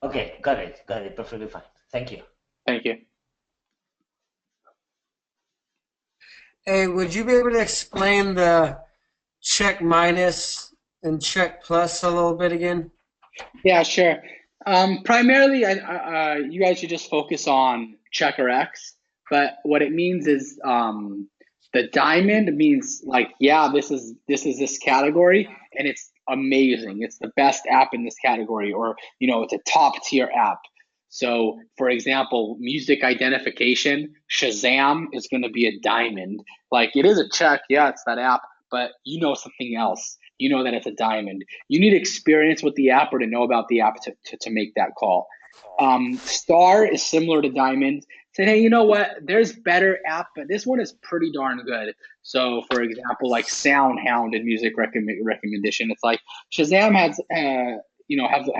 Okay, got it. Perfectly fine. Thank you. Thank you. Hey, would you be able to explain the check minus and check plus a little bit again? Yeah, sure. Primarily, you guys should just focus on check or X. But what it means is the diamond means like, yeah, this is this category, and it's amazing. It's the best app in this category, or it's a top tier app. So, for example, music identification, Shazam is going to be a diamond. Like, it is a check, yeah, it's that app, but something else. You know that it's a diamond. You need experience with the app or to know about the app to make that call. Star is similar to diamond. Say, hey, you know what? There's better app, but this one is pretty darn good. So, for example, like SoundHound in music recommendation, it's like Shazam has a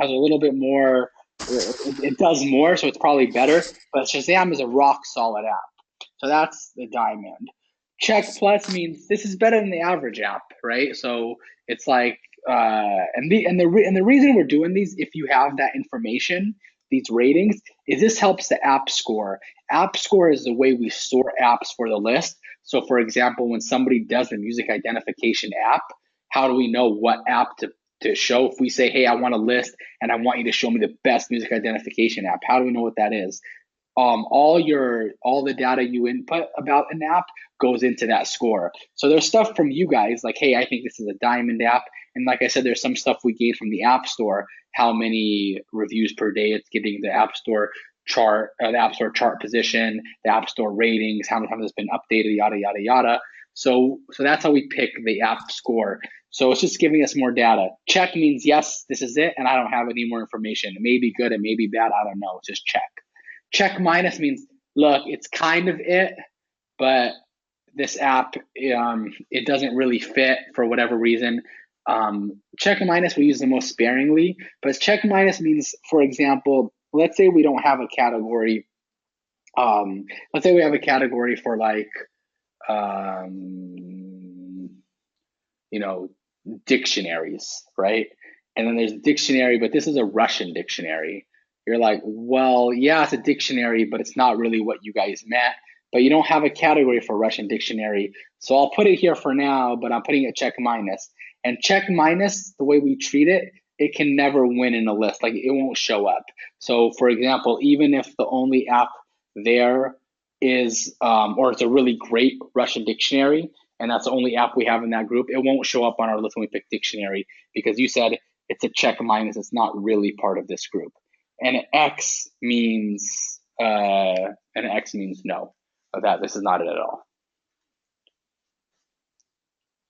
little bit more. It does more, so it's probably better. But Shazam is a rock solid app, so that's the diamond. Check plus means this is better than the average app, right? So it's like, and the reason we're doing these, if you have that information, these ratings, is this helps the app score. App score is the way we sort apps for the list. So for example, when somebody does a music identification app, how do we know what app to show? If we say, hey, I want a list and I want you to show me the best music identification app, how do we know what that is? All the data you input about an app goes into that score. So there's stuff from you guys like, hey, I think this is a diamond app. And like I said, there's some stuff we gained from the App Store, how many reviews per day it's getting, the App Store chart, the App Store chart position, the App Store ratings, how many times it's been updated, yada, yada, yada. So that's how we pick the app score. So it's just giving us more data. Check means, yes, this is it, and I don't have any more information. It may be good, it may be bad, I don't know. It's just check. Check minus means, look, it's kind of it, but this app, it doesn't really fit for whatever reason. Check minus we use the most sparingly, but check minus means, for example, let's say we don't have a category. Let's say we have a category for like, dictionaries, right? And then there's a dictionary, but this is a Russian dictionary. You're like, well, yeah, it's a dictionary, but it's not really what you guys meant. But you don't have a category for Russian dictionary. So I'll put it here for now, but I'm putting it check minus. And check minus, the way we treat it, it can never win in a list. Like it won't show up. So for example, even if the only app there is, or it's a really great Russian dictionary, and that's the only app we have in that group, it won't show up on our list when we pick dictionary because you said it's a check minus. It's not really part of this group. And an X means no. That this is not it at all.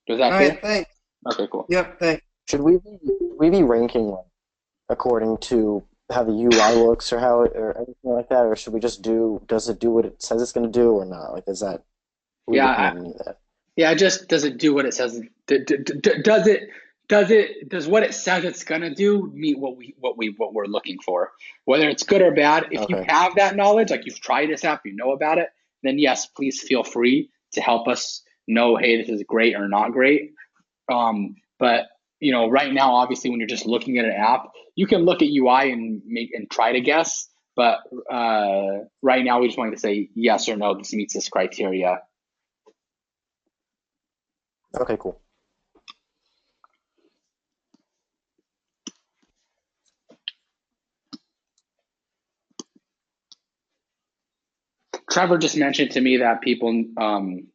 Is that All clear? right, thanks. Okay, cool. Yep, thanks. Should we be ranking like according to how the UI looks or how it, or anything like that, or should we just does it do what it says it's going to do or not? Like, is that we Yeah, looking at any of that? Yeah, just does it do what it says? Does what it says it's gonna do meet what we're looking for? Whether it's good or bad, if you Okay. have that knowledge, like you've tried this app, you know about it, then yes, please feel free to help us know, hey, this is great or not great. But right now, obviously, when you're just looking at an app, you can look at UI and try to guess. But right now, we just wanted to say yes or no, this meets this criteria. Okay, cool. Trevor just mentioned to me that people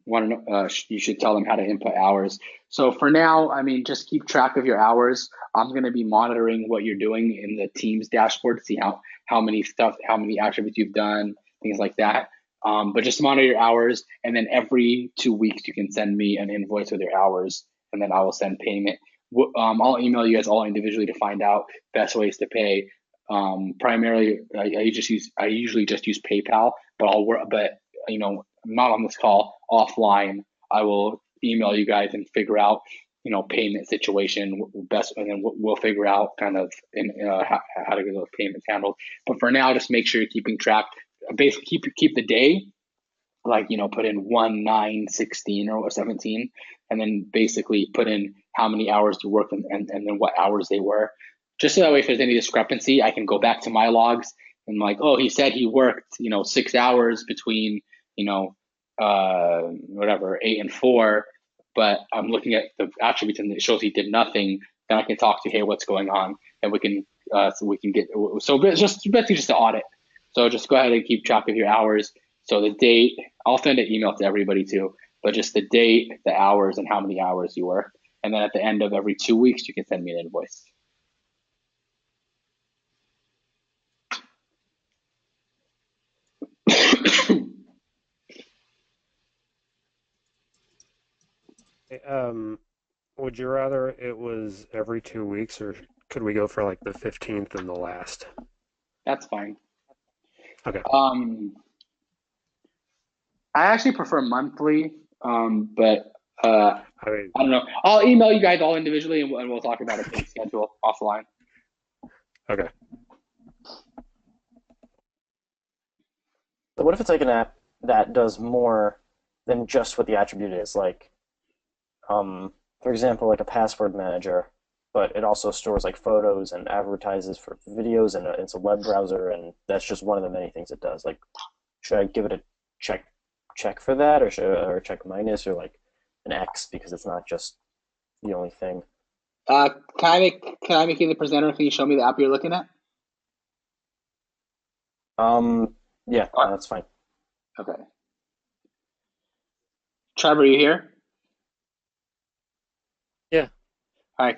want to know, you should tell them how to input hours. So for now, I mean, just keep track of your hours. I'm going to be monitoring what you're doing in the Teams dashboard to see how many attributes you've done, things like that. But just monitor your hours, and then every 2 weeks you can send me an invoice with your hours, and then I will send payment. I'll email you guys all individually to find out best ways to pay. Primarily, I usually just use PayPal, but I'm not on this call. Offline, I will email you guys and figure out payment situation best, and then we'll figure out kind of how to get those payments handled. But for now, just make sure you're keeping track. Basically, keep the day, like put in 1, 9, 16 or 17, and then basically put in how many hours you worked and then what hours they were, just so that way if there's any discrepancy I can go back to my logs and like, oh, he said he worked 6 hours between whatever 8 and 4, but I'm looking at the attributes and it shows he did nothing. Then I can talk to, hey, what's going on, and we can get just basically just to audit. So just go ahead and keep track of your hours. So the date, I'll send an email to everybody too, but just the date, the hours, and how many hours you work. And then at the end of every 2 weeks, you can send me an invoice. Would you rather it was every 2 weeks, or could we go for like the 15th and the last? That's fine. Okay. I actually prefer monthly, but I don't know. I'll email you guys all individually, and we'll talk about a pay schedule offline. Okay. So what if it's like an app that does more than just what the attribute is? Like, for example, like a password manager, but it also stores like photos and advertises for videos, and it's a web browser, and that's just one of the many things it does. Like, should I give it a check for that, or check minus, or like an X because it's not just the only thing? Can I make you the presenter? Can you show me the app you're looking at? Yeah, that's fine. Okay. Trevor, are you here? Yeah. All right.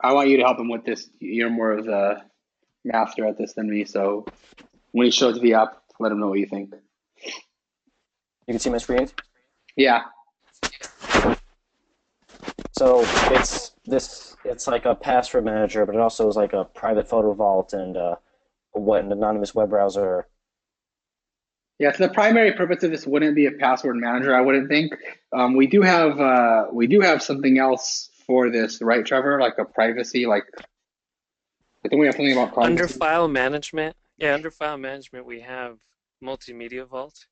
I want you to help him with this. You're more of the master at this than me. So when he shows the app, let him know what you think. You can see my screen? Yeah. So it's like a password manager, but it also is like a private photo vault and an anonymous web browser. Yeah, so the primary purpose of this wouldn't be a password manager, I wouldn't think. We do have something else for this, right, Trevor? Like a privacy, like don't we have something about privacy? Under file management, we have multimedia vault.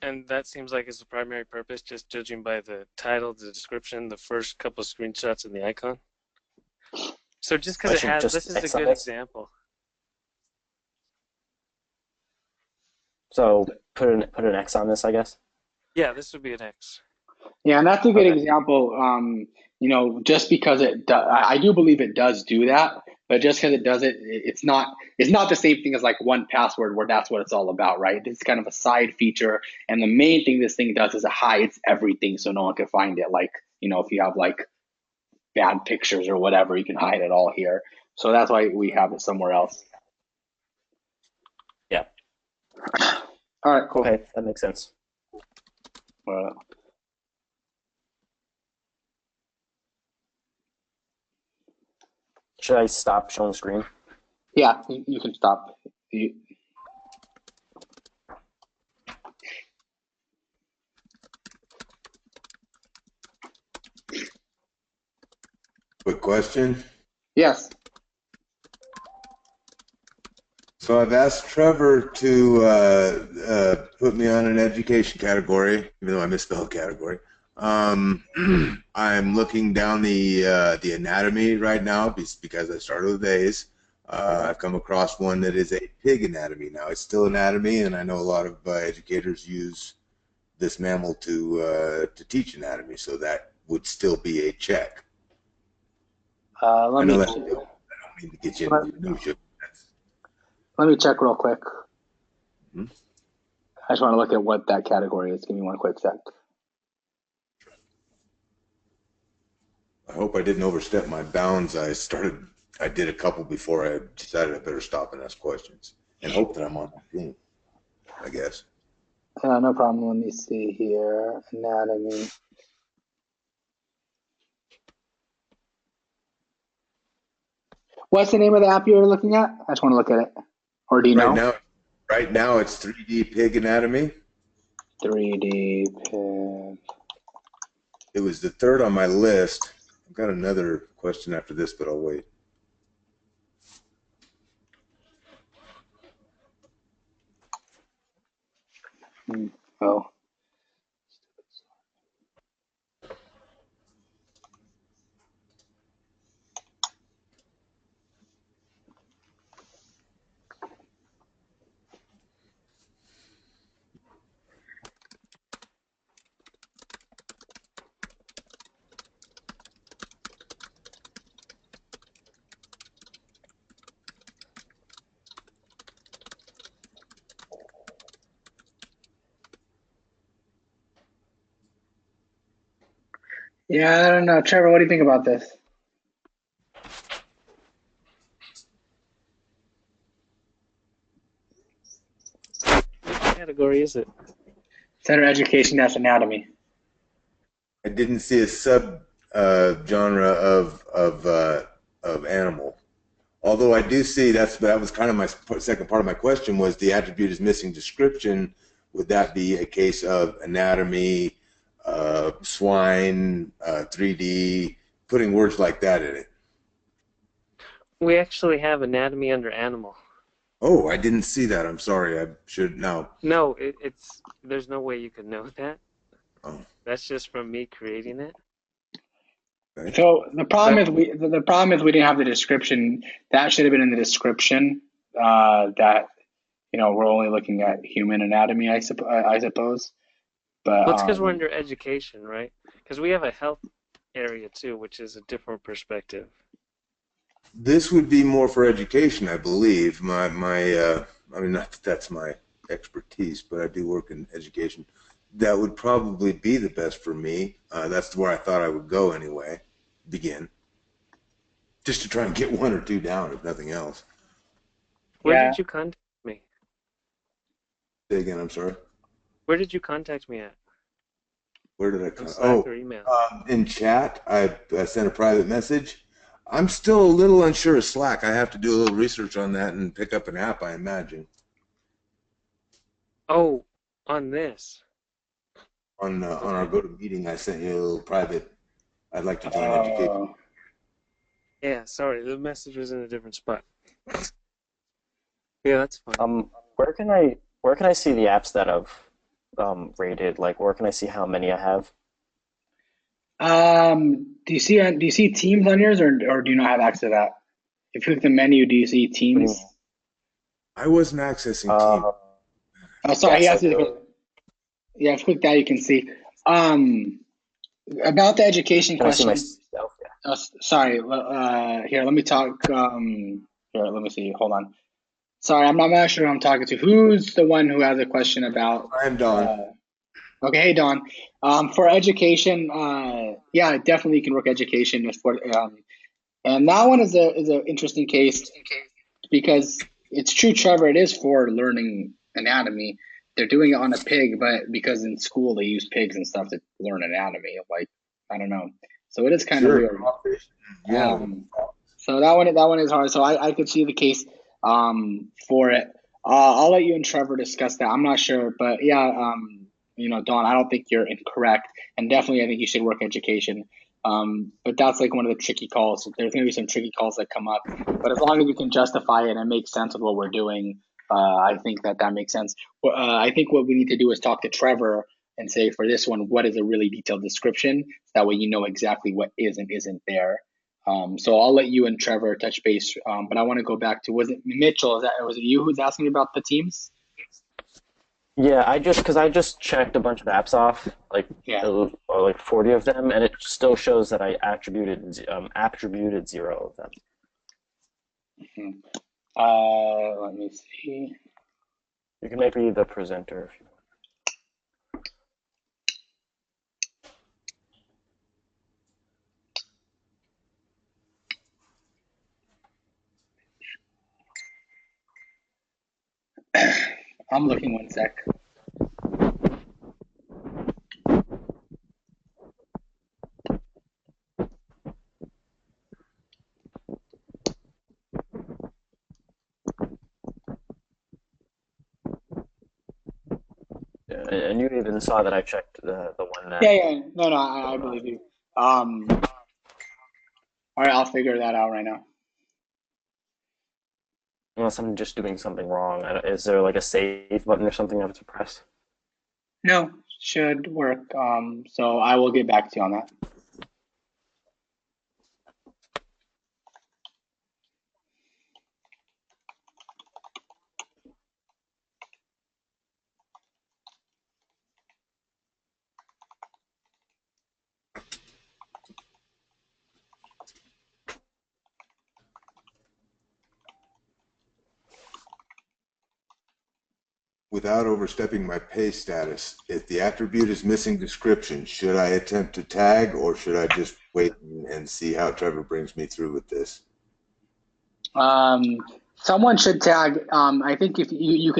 And that seems like it's the primary purpose, just judging by the title, the description, the first couple of screenshots, and the icon. So just because this is a good example. So put an X on this, I guess. Yeah, this would be an X. Yeah, and that's a good Okay. example. Just because I do believe it does do that, but just because it does it, it's not the same thing as like 1Password where that's what it's all about, right? This is kind of a side feature, and the main thing this thing does is it hides everything so no one can find it. Like, if you have like bad pictures or whatever, you can hide it all here. So that's why we have it somewhere else. Yeah. All right, cool. Okay, that makes sense. Should I stop showing screen? Yeah, you can stop. Quick question. Yes. So I've asked Trevor to put me on an education category, even though I misspelled category. I'm looking down the anatomy right now because I started with A's. I've come across one that is a pig anatomy. Now it's still anatomy, and I know a lot of educators use this mammal to teach anatomy, so that would still be a check. I know that I don't mean to get you into minutia. Let me check real quick. Hmm? I just want to look at what that category is. Give me one quick sec. I hope I didn't overstep my bounds. I did a couple before I decided I better stop and ask questions and hope that I'm on the team, I guess. No problem. Let me see here. Anatomy. What's the name of the app you're looking at? I just want to look at it. Or do you know? Right now it's 3D pig anatomy. 3D pig. It was the third on my list. I've got another question after this, but I'll wait. Oh. Yeah, I don't know. Trevor, what do you think about this? What category is it? Center Education, that's anatomy. I didn't see a sub genre of animal. Although I do see that was kind of my second part of my question was the attribute is missing description. Would that be a case of anatomy, swine, 3D, putting words like that in it? We actually have anatomy under animal. Oh, I didn't see that. I'm sorry. I should know. No, it's there's no way you could know that. Oh. That's just from me creating it. Okay. So the problem is we didn't have the description. That should have been in the description. That we're only looking at human anatomy, I suppose. But well, it's because we're under education, right? Because we have a health area too, which is a different perspective. This would be more for education, I believe. I mean, not that that's my expertise, but I do work in education. That would probably be the best for me. That's where I thought I would go anyway. Begin. Just to try and get one or two down, if nothing else. Where did you contact me? Say again, I'm sorry. Where did you contact me at? Where did I come? Slack or email? In chat. I sent a private message. I'm still a little unsure of Slack. I have to do a little research on that and pick up an app, I imagine. Oh, on this. On our GoToMeeting, I sent you a little private. I'd like to join education. Yeah, sorry, the message was in a different spot. Yeah, that's fine. Where can I see the apps that I've rated? Like, where can I see how many I have? Do you see Teams on yours, or do you not have access to that? If you click the menu, do you see Teams? I wasn't accessing Teams. Oh, sorry. Yes, yeah, click that. You can see. About the education Can I see question. myself? Yeah. Sorry. Here, let me talk. Here, let me see. Hold on. Sorry, I'm not sure who I'm talking to. Who's the one who has a question about? I'm Don. Okay, hey Don. For education, yeah, definitely you can work education for, and that one is a interesting case because it's true, Trevor. It is for learning anatomy. They're doing it on a pig, but because in school they use pigs and stuff to learn anatomy. Like, I don't know. So it is kind of Sure. weird. Yeah. So that one is hard. So I could see the case for it. I'll let you and Trevor discuss that. I'm not sure, but yeah, Dawn, I don't think you're incorrect, and definitely I think you should work education. But that's like one of the tricky calls. There's going to be some tricky calls that come up, but as long as you can justify it and make sense of what we're doing, I think that makes sense. I think what we need to do is talk to Trevor and say for this one, what is a really detailed description? That way you know exactly what is and isn't there. So I'll let you and Trevor touch base. But I want to go back to, was it Mitchell? Was it you who's asking me about the teams? Yeah, because I just checked a bunch of apps off, Yeah. or like 40 of them, and it still shows that I attributed 0 of them. Let me see. You can make me the presenter if you want. I'm looking, one sec. Yeah, and you even saw that I checked the one that. Yeah. No, I believe you. All right, I'll figure that out right now. Unless I'm just doing something wrong. Is there like a save button or something I have to press? No, should work. So I will get back to you on that. Without overstepping my pay status, if the attribute is missing description, should I attempt to tag or should I just wait and see how Trevor brings me through with this? Someone should tag. I think if you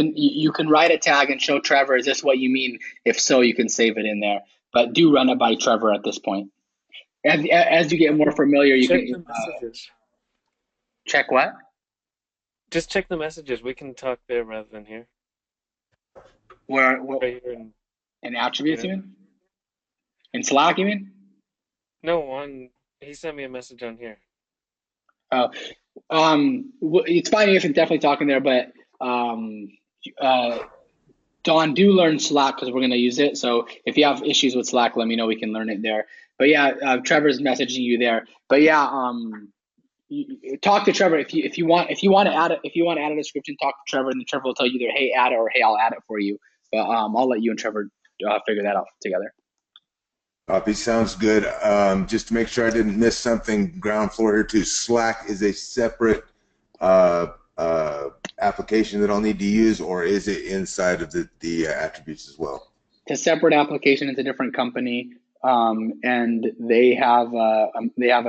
can write a tag and show Trevor, is this what you mean? If so, you can save it in there. But do run it by Trevor at this point. As you get more familiar, you Check can the messages. check what? Just check the messages. We can talk there rather than here. Where Right here in attributes, you mean? In Slack, you mean? No, he sent me a message on here. Oh, it's fine. You can definitely talk in there, but Dawn, do learn Slack because we're going to use it. So if you have issues with Slack, let me know. We can learn it there. But yeah, Trevor's messaging you there. But yeah, talk to Trevor if you want to add a description. Talk to Trevor, and then Trevor will tell you either hey add it or hey I'll add it for you. But I'll let you and Trevor figure that out together. Copy, sounds good. Just to make sure I didn't miss something, ground floor here too. Slack is a separate application that I'll need to use, or is it inside of the attributes as well? It's a separate application. It's a different company, and they have a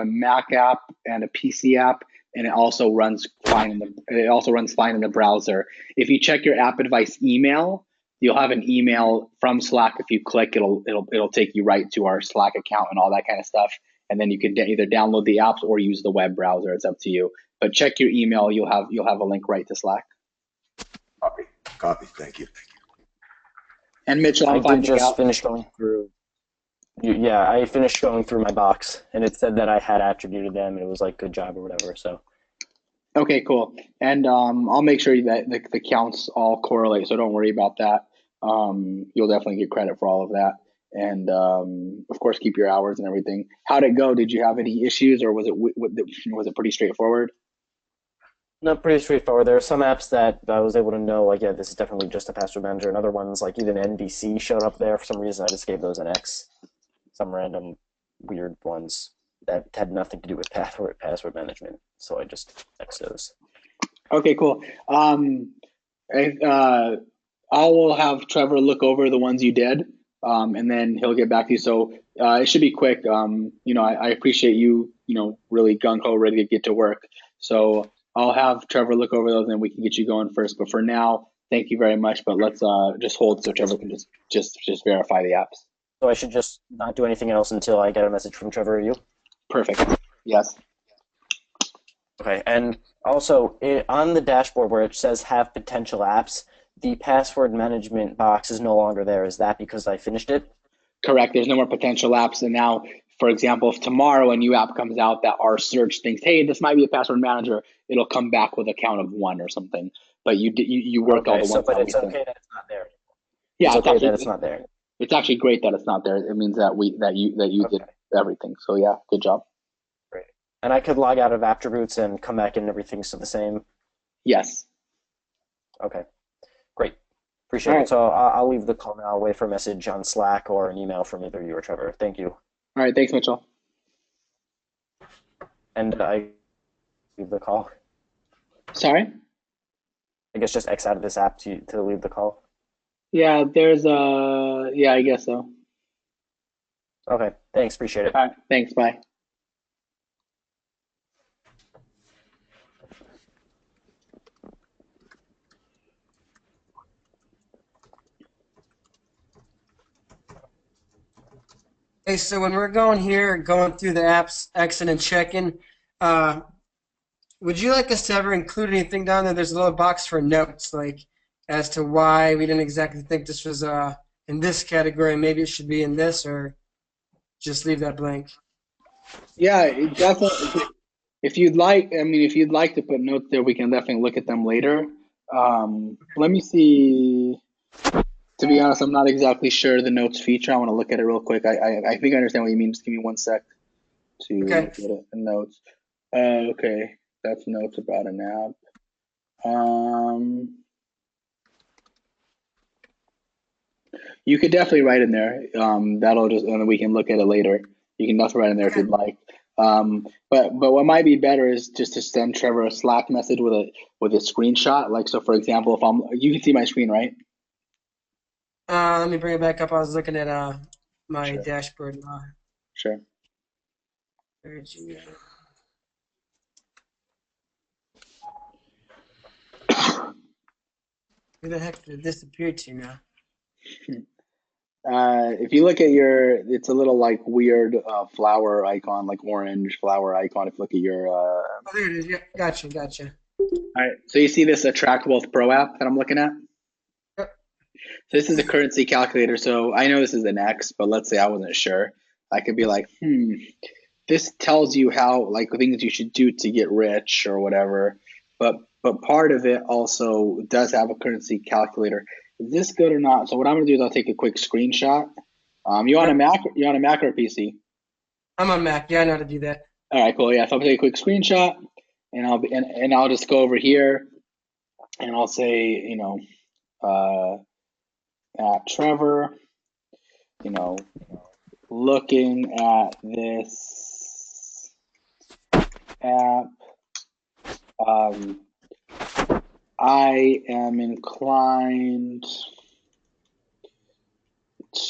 Mac app and a PC app, and it also runs fine in the browser. If you check your App Advice email, you'll have an email from Slack. If you click, it'll take you right to our Slack account and all that kind of stuff. And then you can either download the apps or use the web browser. It's up to you. But check your email. You'll have a link right to Slack. Copy. Thank you. And Mitchell, I did just finish going through. Yeah, I finished going through my box, and it said that I had attributed them, and it was like good job or whatever. So. Okay, cool. And I'll make sure that the counts all correlate, so don't worry about that. You'll definitely get credit for all of that. And of course, keep your hours and everything. How'd it go? Did you have any issues, or was it pretty straightforward? No, pretty straightforward. There are some apps that I was able to know, like, yeah, this is definitely just a password manager, and other ones, like even NVC showed up there for some reason. I just gave those an X, some random weird ones that had nothing to do with password management. So I just X those. Okay, cool. I will have Trevor look over the ones you did, and then he'll get back to you. So it should be quick. I appreciate you, really gung ho, ready to get to work. So I'll have Trevor look over those, and we can get you going first. But for now, thank you very much. But let's just hold so Trevor can just verify the apps. So I should just not do anything else until I get a message from Trevor or you? Perfect. Yes. Okay, and also on the dashboard where it says have potential apps, the password management box is no longer there. Is that because I finished it? Correct. There's no more potential apps. And now, for example, if tomorrow a new app comes out that our search thinks, hey, this might be a password manager, it'll come back with a count of 1 or something. But you worked all the ones but that it's we okay think. that it's not there. Yeah, it's okay that it's not there. It's actually great that it's not there. It means that you did everything. So yeah, good job. Great. And I could log out of attributes and come back in and everything's still the same? Yes. Okay, great. Appreciate it. So I'll leave the call now. I'll wait for a message on Slack or an email from either you or Trevor. Thank you. All right, thanks, Mitchell. And I leave the call. Sorry? I guess just X out of this app to leave the call. Yeah, I guess so. Okay, thanks. Appreciate it. All right, thanks. Bye. Hey, so when we're going through the apps, Xing and checking, would you like us to ever include anything down there? There's a little box for notes, like as to why we didn't exactly think this was in this category. Maybe it should be in this, or just leave that blank. Yeah, definitely. If you'd like to put notes there, we can definitely look at them later. Let me see. To be honest, I'm not exactly sure the notes feature. I want to look at it real quick. I think I understand what you mean. Just give me 1 sec to look at it. The notes. Okay, that's notes about an app. You could definitely write in there. And then we can look at it later. You can definitely write in there if you'd like. But what might be better is just to send Trevor a Slack message with a screenshot. Like, so for example, you can see my screen, right? Let me bring it back up. I was looking at my dashboard. Sure. Where the heck did it disappear to now? If you look at it's a little like weird flower icon, like orange flower icon. If you look at your. Oh, there it is. Yeah, gotcha. All right. So you see this Attract Wealth Pro app that I'm looking at? Yep. So this is a currency calculator. So I know this is an X, but let's say I wasn't sure. I could be like, this tells you how, like, things you should do to get rich or whatever. But part of it also does have a currency calculator. Is this good or not? So what I'm gonna do is I'll take a quick screenshot. You on a Mac? You on a Mac or a PC? I'm on Mac. Yeah, I know how to do that. All right, cool. Yeah, so I'll take a quick screenshot, and I'll just go over here, and I'll say, at Trevor, looking at this app, I am inclined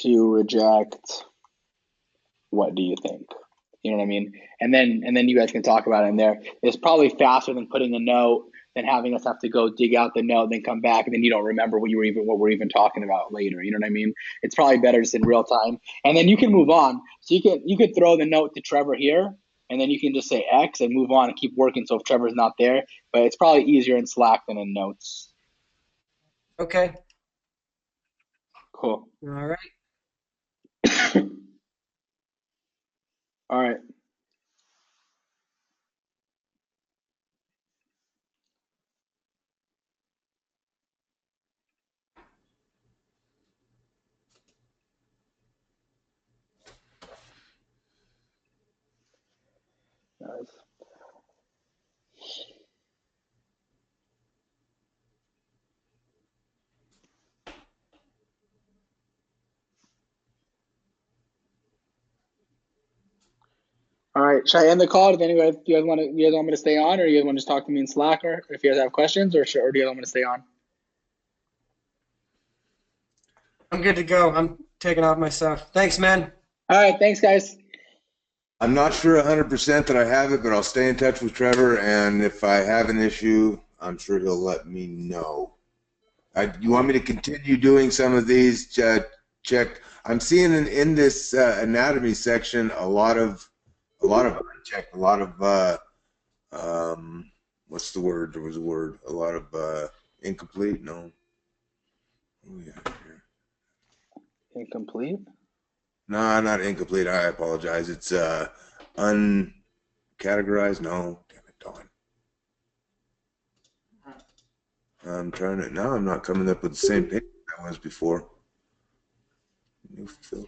to reject. What do you think? You know what I mean? And then you guys can talk about it in there. It's probably faster than putting a note, than having us have to go dig out the note, then come back, and then you don't remember what we're even talking about later. You know what I mean? It's probably better just in real time. And then you can move on. So you could throw the note to Trevor here, and then you can just say X and move on and keep working. So if Trevor's not there, but it's probably easier in Slack than in notes. Okay. Cool. All right. All right. Nice. right. Should I end the call? Do you guys want me to stay on, or you guys want to just talk to me in Slack, or if you guys have questions, or do you guys want me to stay on? I'm good to go. I'm taking off my stuff. Thanks, man. All right. Thanks, guys. I'm not sure 100% that I have it, but I'll stay in touch with Trevor, and if I have an issue, I'm sure he'll let me know. You want me to continue doing some of these? Check. I'm seeing in this anatomy section a lot of unchecked, a lot of what's the word? There was a word. A lot of incomplete. No. Oh yeah. Incomplete. No, not incomplete. I apologize. It's uncategorized. No. Damn it, Dawn. I'm trying to. Now I'm not coming up with the same page that was before. New filter.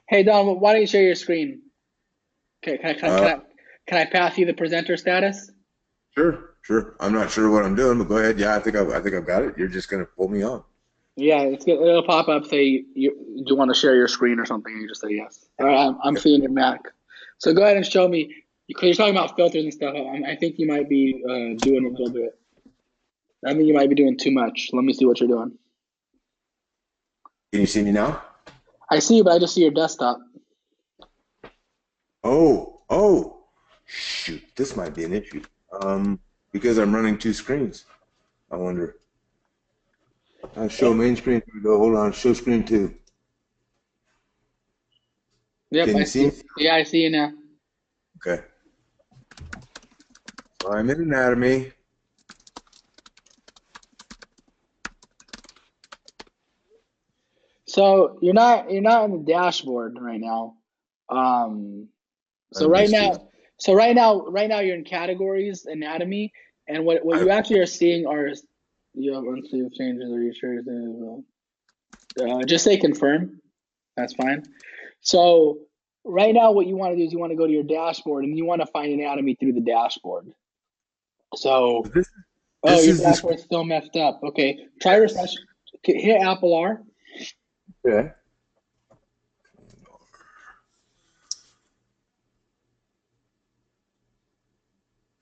Hey, Don, why don't you share your screen? Okay, can I pass you the presenter status? Sure. I'm not sure what I'm doing, but go ahead. Yeah, I think I've got it. You're just gonna pull me on. Yeah, it'll pop up say you want to share your screen or something, and you just say yes. All right, I'm seeing your Mac. So go ahead and show me, because you're talking about filters and stuff. I think you might be doing a little bit. I think you might be doing too much. Let me see what you're doing. Can you see me now? I see you, but I just see your desktop. Oh, shoot! This might be an issue. Because I'm running two screens. I wonder. Show main screen. Here we go. Hold on. Show screen 2. Yep, Can you I see. Yeah, I see you now. Okay. So I'm in anatomy. So you're not in the dashboard right now. So right now you're in categories, anatomy, and what you actually are seeing are you have unsaved changes. Are you sure? Just say confirm. That's fine. So right now, what you want to do is you want to go to your dashboard and you want to find anatomy through the dashboard. So, your dashboard's still messed up. Okay, try refresh. Hit Apple R. Okay.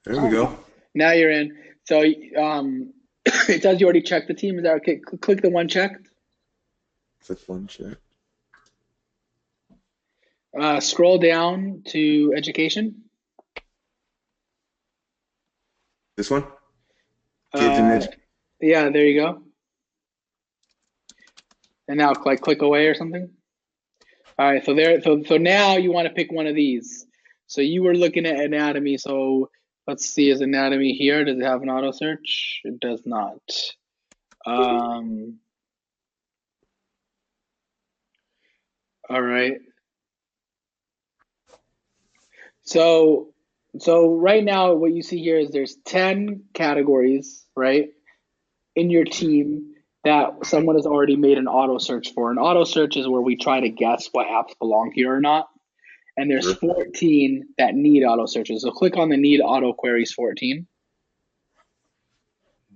There we go. Now you're in. So it says you already checked the team. Is that okay? Click the one checked. Click one check. Scroll down to education. This one? Kids and education. Yeah, there you go. And now click away or something. All right, so now you want to pick one of these. So you were looking at anatomy. So let's see, is anatomy here? Does it have an auto search? It does not. All right. So right now what you see here is there's 10 categories, right, in your team that someone has already made an auto search for. An auto search is where we try to guess what apps belong here or not. And there's 14 that need auto searches. So click on the need auto queries 14.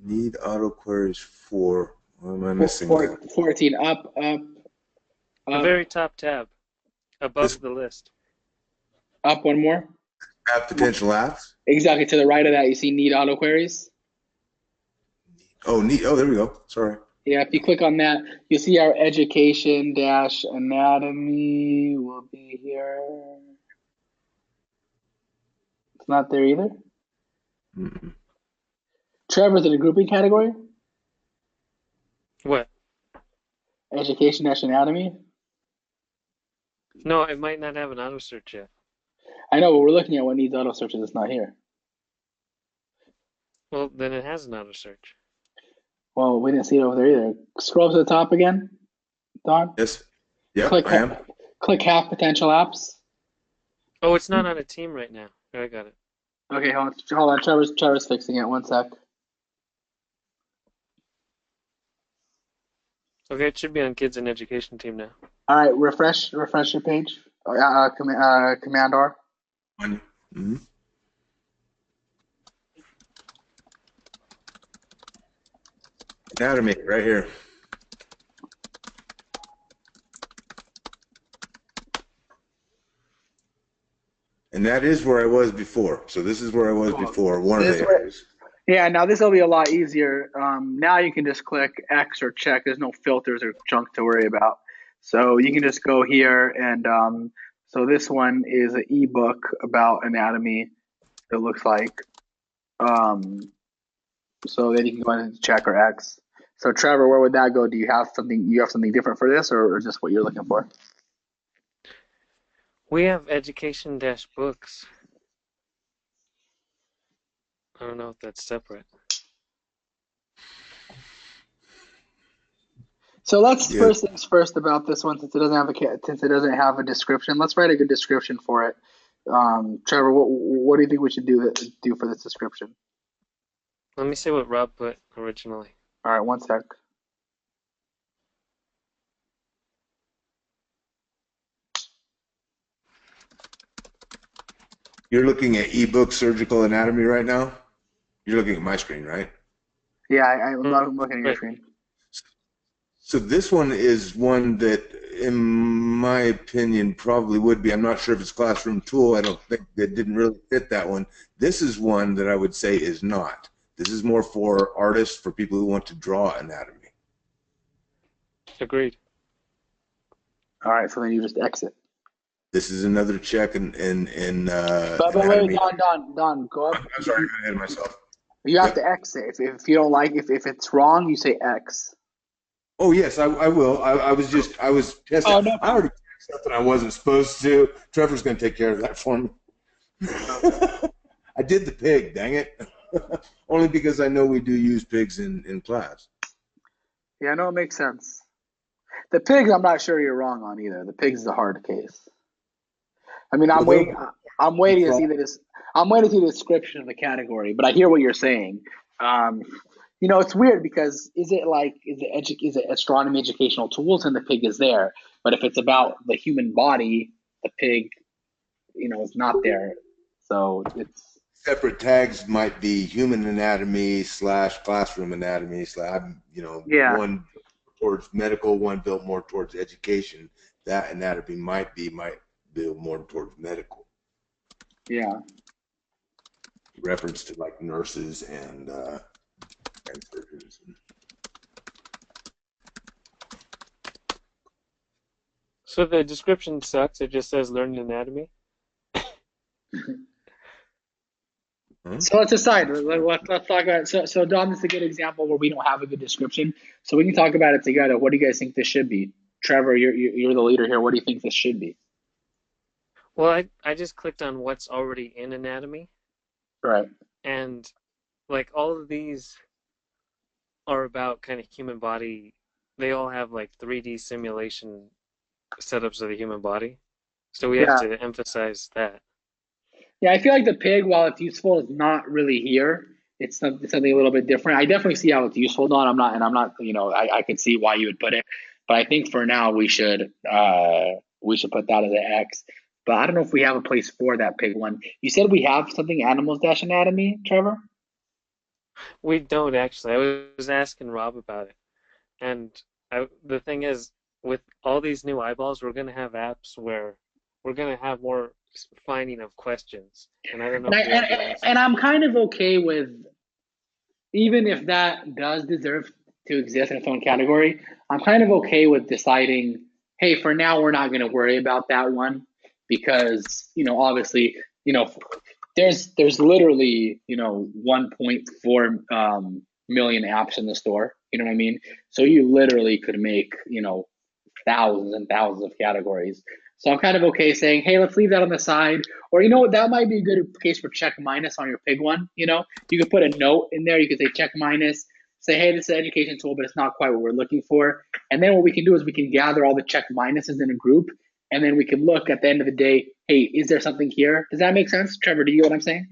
Need auto queries for. What am I missing? 14 up. The very top tab above the list. Up one more. App potential apps. Exactly, to the right of that you see need auto queries. Oh, need. Oh, there we go. Sorry. Yeah, if you click on that, you'll see our education dash anatomy will be here. It's not there either. Mm-mm. Trevor's in a grouping category. What? Education dash anatomy. No, it might not have an auto search yet. I know, but we're looking at what needs auto searches. It's not here. Well, then it has an auto search. Well, we didn't see it over there either. Scroll to the top again, Don. Yes. Yeah, I am. Click half potential apps. Oh, it's not on a team right now. I got it. Okay, hold on. Trevor's fixing it. One sec. Okay, it should be on kids and education team now. All right, refresh your page. Command R. Mm-hmm. Anatomy right here. And that is where I was before. So this is where I was before. One of This the way- areas. Yeah, now this will be a lot easier. Now you can just click X or check. There's no filters or junk to worry about. So you can just go here and so this one is an ebook about anatomy. It looks like. So then you can go ahead and check or X. So Trevor, where would that go? Do you have something? You have something different for this, or just what you're looking for? We have education-books. I don't know if that's separate. So let's first things first about this one, since it doesn't have a description. Let's write a good description for it. Trevor, what do you think we should do for this description? Let me see what Rob put originally. All right, one sec. You're looking at ebook surgical anatomy right now? You're looking at my screen, right? Yeah, I'm looking at your screen. So this one is one that, in my opinion, probably would be. I'm not sure if it's classroom tool. I don't think it didn't really fit that one. This is one that I would say is not. This is more for artists, for people who want to draw anatomy. Agreed. All right, so then you just exit. This is another check in But wait, anatomy. Don, go up. I'm sorry, I got ahead of myself. You have to exit. If you don't like, if it's wrong, you say X. Oh yes, I will. I was testing. Oh, no. I already checked something I wasn't supposed to. Trevor's going to take care of that for me. I did the pig, dang it. Only because I know we do use pigs in class. Yeah, no, it makes sense. The pigs, I'm not sure you're wrong on either. The pigs is a hard case. I mean, I'm waiting to see the description of the category, but I hear what you're saying. It's weird because is it astronomy educational tools and the pig is there, but if it's about the human body, the pig, is not there. So it's separate tags might be human anatomy / classroom anatomy / one towards medical, one built more towards education. That anatomy might build more towards medical. Yeah. Reference to like nurses and surgeons. So the description sucks. It just says learning anatomy. So let's decide. Let's talk about it. So Don, this is a good example where we don't have a good description. So we can talk about it together. What do you guys think this should be? Trevor, you're the leader here. What do you think this should be? Well, I just clicked on what's already in anatomy. Right. And like all of these are about kind of human body. They all have like 3D simulation setups of the human body. So we have to emphasize that. Yeah, I feel like the pig, while it's useful, is not really here. It's something a little bit different. I definitely see how it's useful, Don. I'm not, I could see why you would put it, but I think for now we should put that as an X. But I don't know if we have a place for that pig one. You said we have something animals-anatomy, Trevor? We don't actually. I was asking Rob about it, and the thing is, with all these new eyeballs, we're gonna have apps where we're gonna have more finding of questions, and I don't know. And I'm kind of okay with, even if that does deserve to exist in its own category, I'm kind of okay with deciding, hey, for now we're not going to worry about that one because obviously there's literally 1.4 million apps in the store. You know what I mean? So you literally could make thousands and thousands of categories. So I'm kind of okay saying, hey, let's leave that on the side. Or that might be a good case for check minus on your pig one. You could put a note in there. You could say check minus, say, hey, this is an education tool, but it's not quite what we're looking for. And then what we can do is we can gather all the check minuses in a group, and then we can look at the end of the day, hey, is there something here? Does that make sense? Trevor, do you get what I'm saying?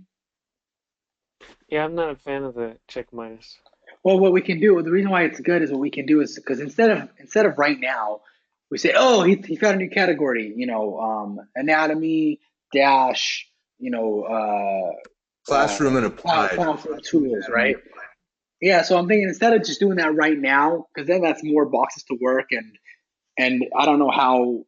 Yeah, I'm not a fan of the check minus. Well, what we can do, the reason why it's good is what we can do is because instead of right now, we say, oh, he found a new category, anatomy dash, classroom and applied classroom tools, right? Yeah, so I'm thinking instead of just doing that right now, because then that's more boxes to work, and I don't know how.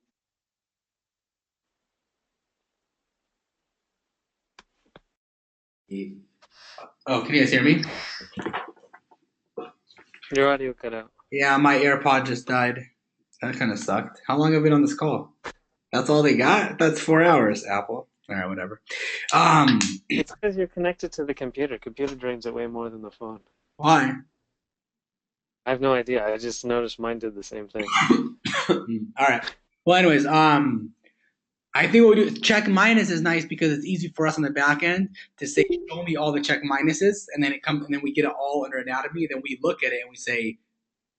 Oh, can you guys hear me? Your audio cut out. Yeah, my AirPod just died. That kind of sucked. How long have we been on this call? That's all they got? That's 4 hours, Apple. All right, whatever. It's because you're connected to the computer. Computer drains it way more than the phone. Why? I have no idea. I just noticed mine did the same thing. All right. Well, anyways, I think what we do check minus is nice because it's easy for us on the back end to say, show me all the check minuses, and then and then we get it all under anatomy. Then we look at it and we say,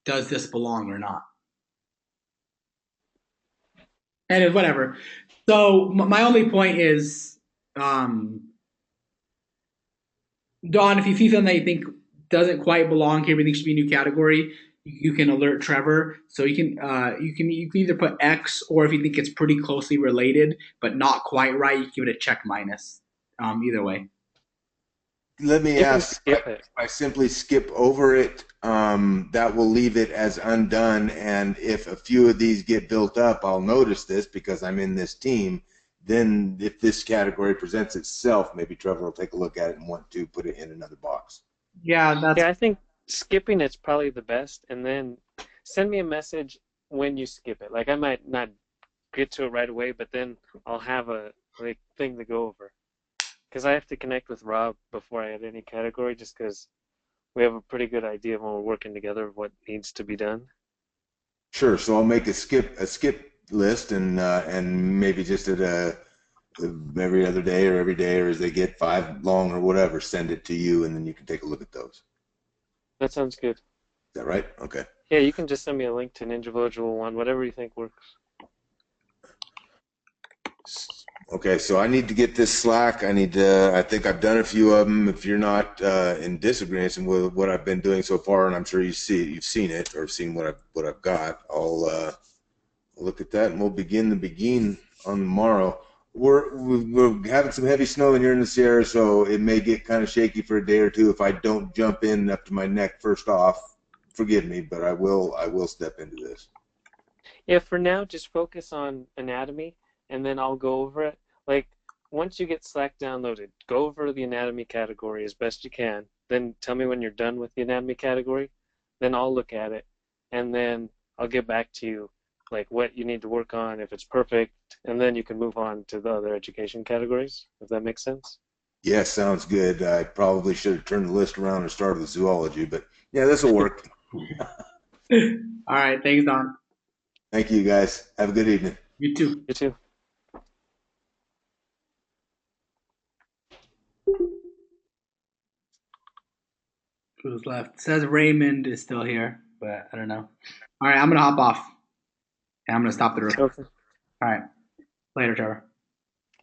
does this belong or not? And it's whatever. So my only point is, Don, if you see something that you think doesn't quite belong here, we think should be a new category, you can alert Trevor. So you can either put X, or if you think it's pretty closely related but not quite right, you can give it a check minus. Either way. Let me ask, if I simply skip over it, that will leave it as undone, and if a few of these get built up, I'll notice this because I'm in this team. Then if this category presents itself, maybe Trevor will take a look at it and want to put it in another box. Yeah, I think skipping it's probably the best, and then send me a message when you skip it. Like I might not get to it right away, but then I'll have a thing to go over. Because I have to connect with Rob before I add any category, just because we have a pretty good idea when we're working together of what needs to be done. Sure. So I'll make a skip list, and maybe just at every other day or every day, or as they get 5 long or whatever, send it to you, and then you can take a look at those. That sounds good. Is that right? Okay. Yeah, you can just send me a link to an individual one, whatever you think works. Okay, so I need to get this Slack. I think I've done a few of them. If you're not in disagreement with what I've been doing so far, and I'm sure you've seen it or seen what I've got, I'll look at that, and we'll begin on tomorrow. We're having some heavy snow in here in the Sierra, so it may get kind of shaky for a day or two if I don't jump in up to my neck first off. Forgive me, but I will step into this. Yeah, for now, just focus on anatomy, and then I'll go over it. Like, once you get Slack downloaded, go over the anatomy category as best you can. Then tell me when you're done with the anatomy category. Then I'll look at it, and then I'll get back to you, like what you need to work on, if it's perfect, and then you can move on to the other education categories, if that makes sense. Yeah, sounds good. I probably should have turned the list around and started with zoology, but yeah, this will work. All right, thanks, Don. Thank you, guys. Have a good evening. You too. You too. Who's left? It says Raymond is still here, but I don't know. All right, I'm gonna hop off. And I'm gonna stop the recording. Okay. All right. Later, Trevor.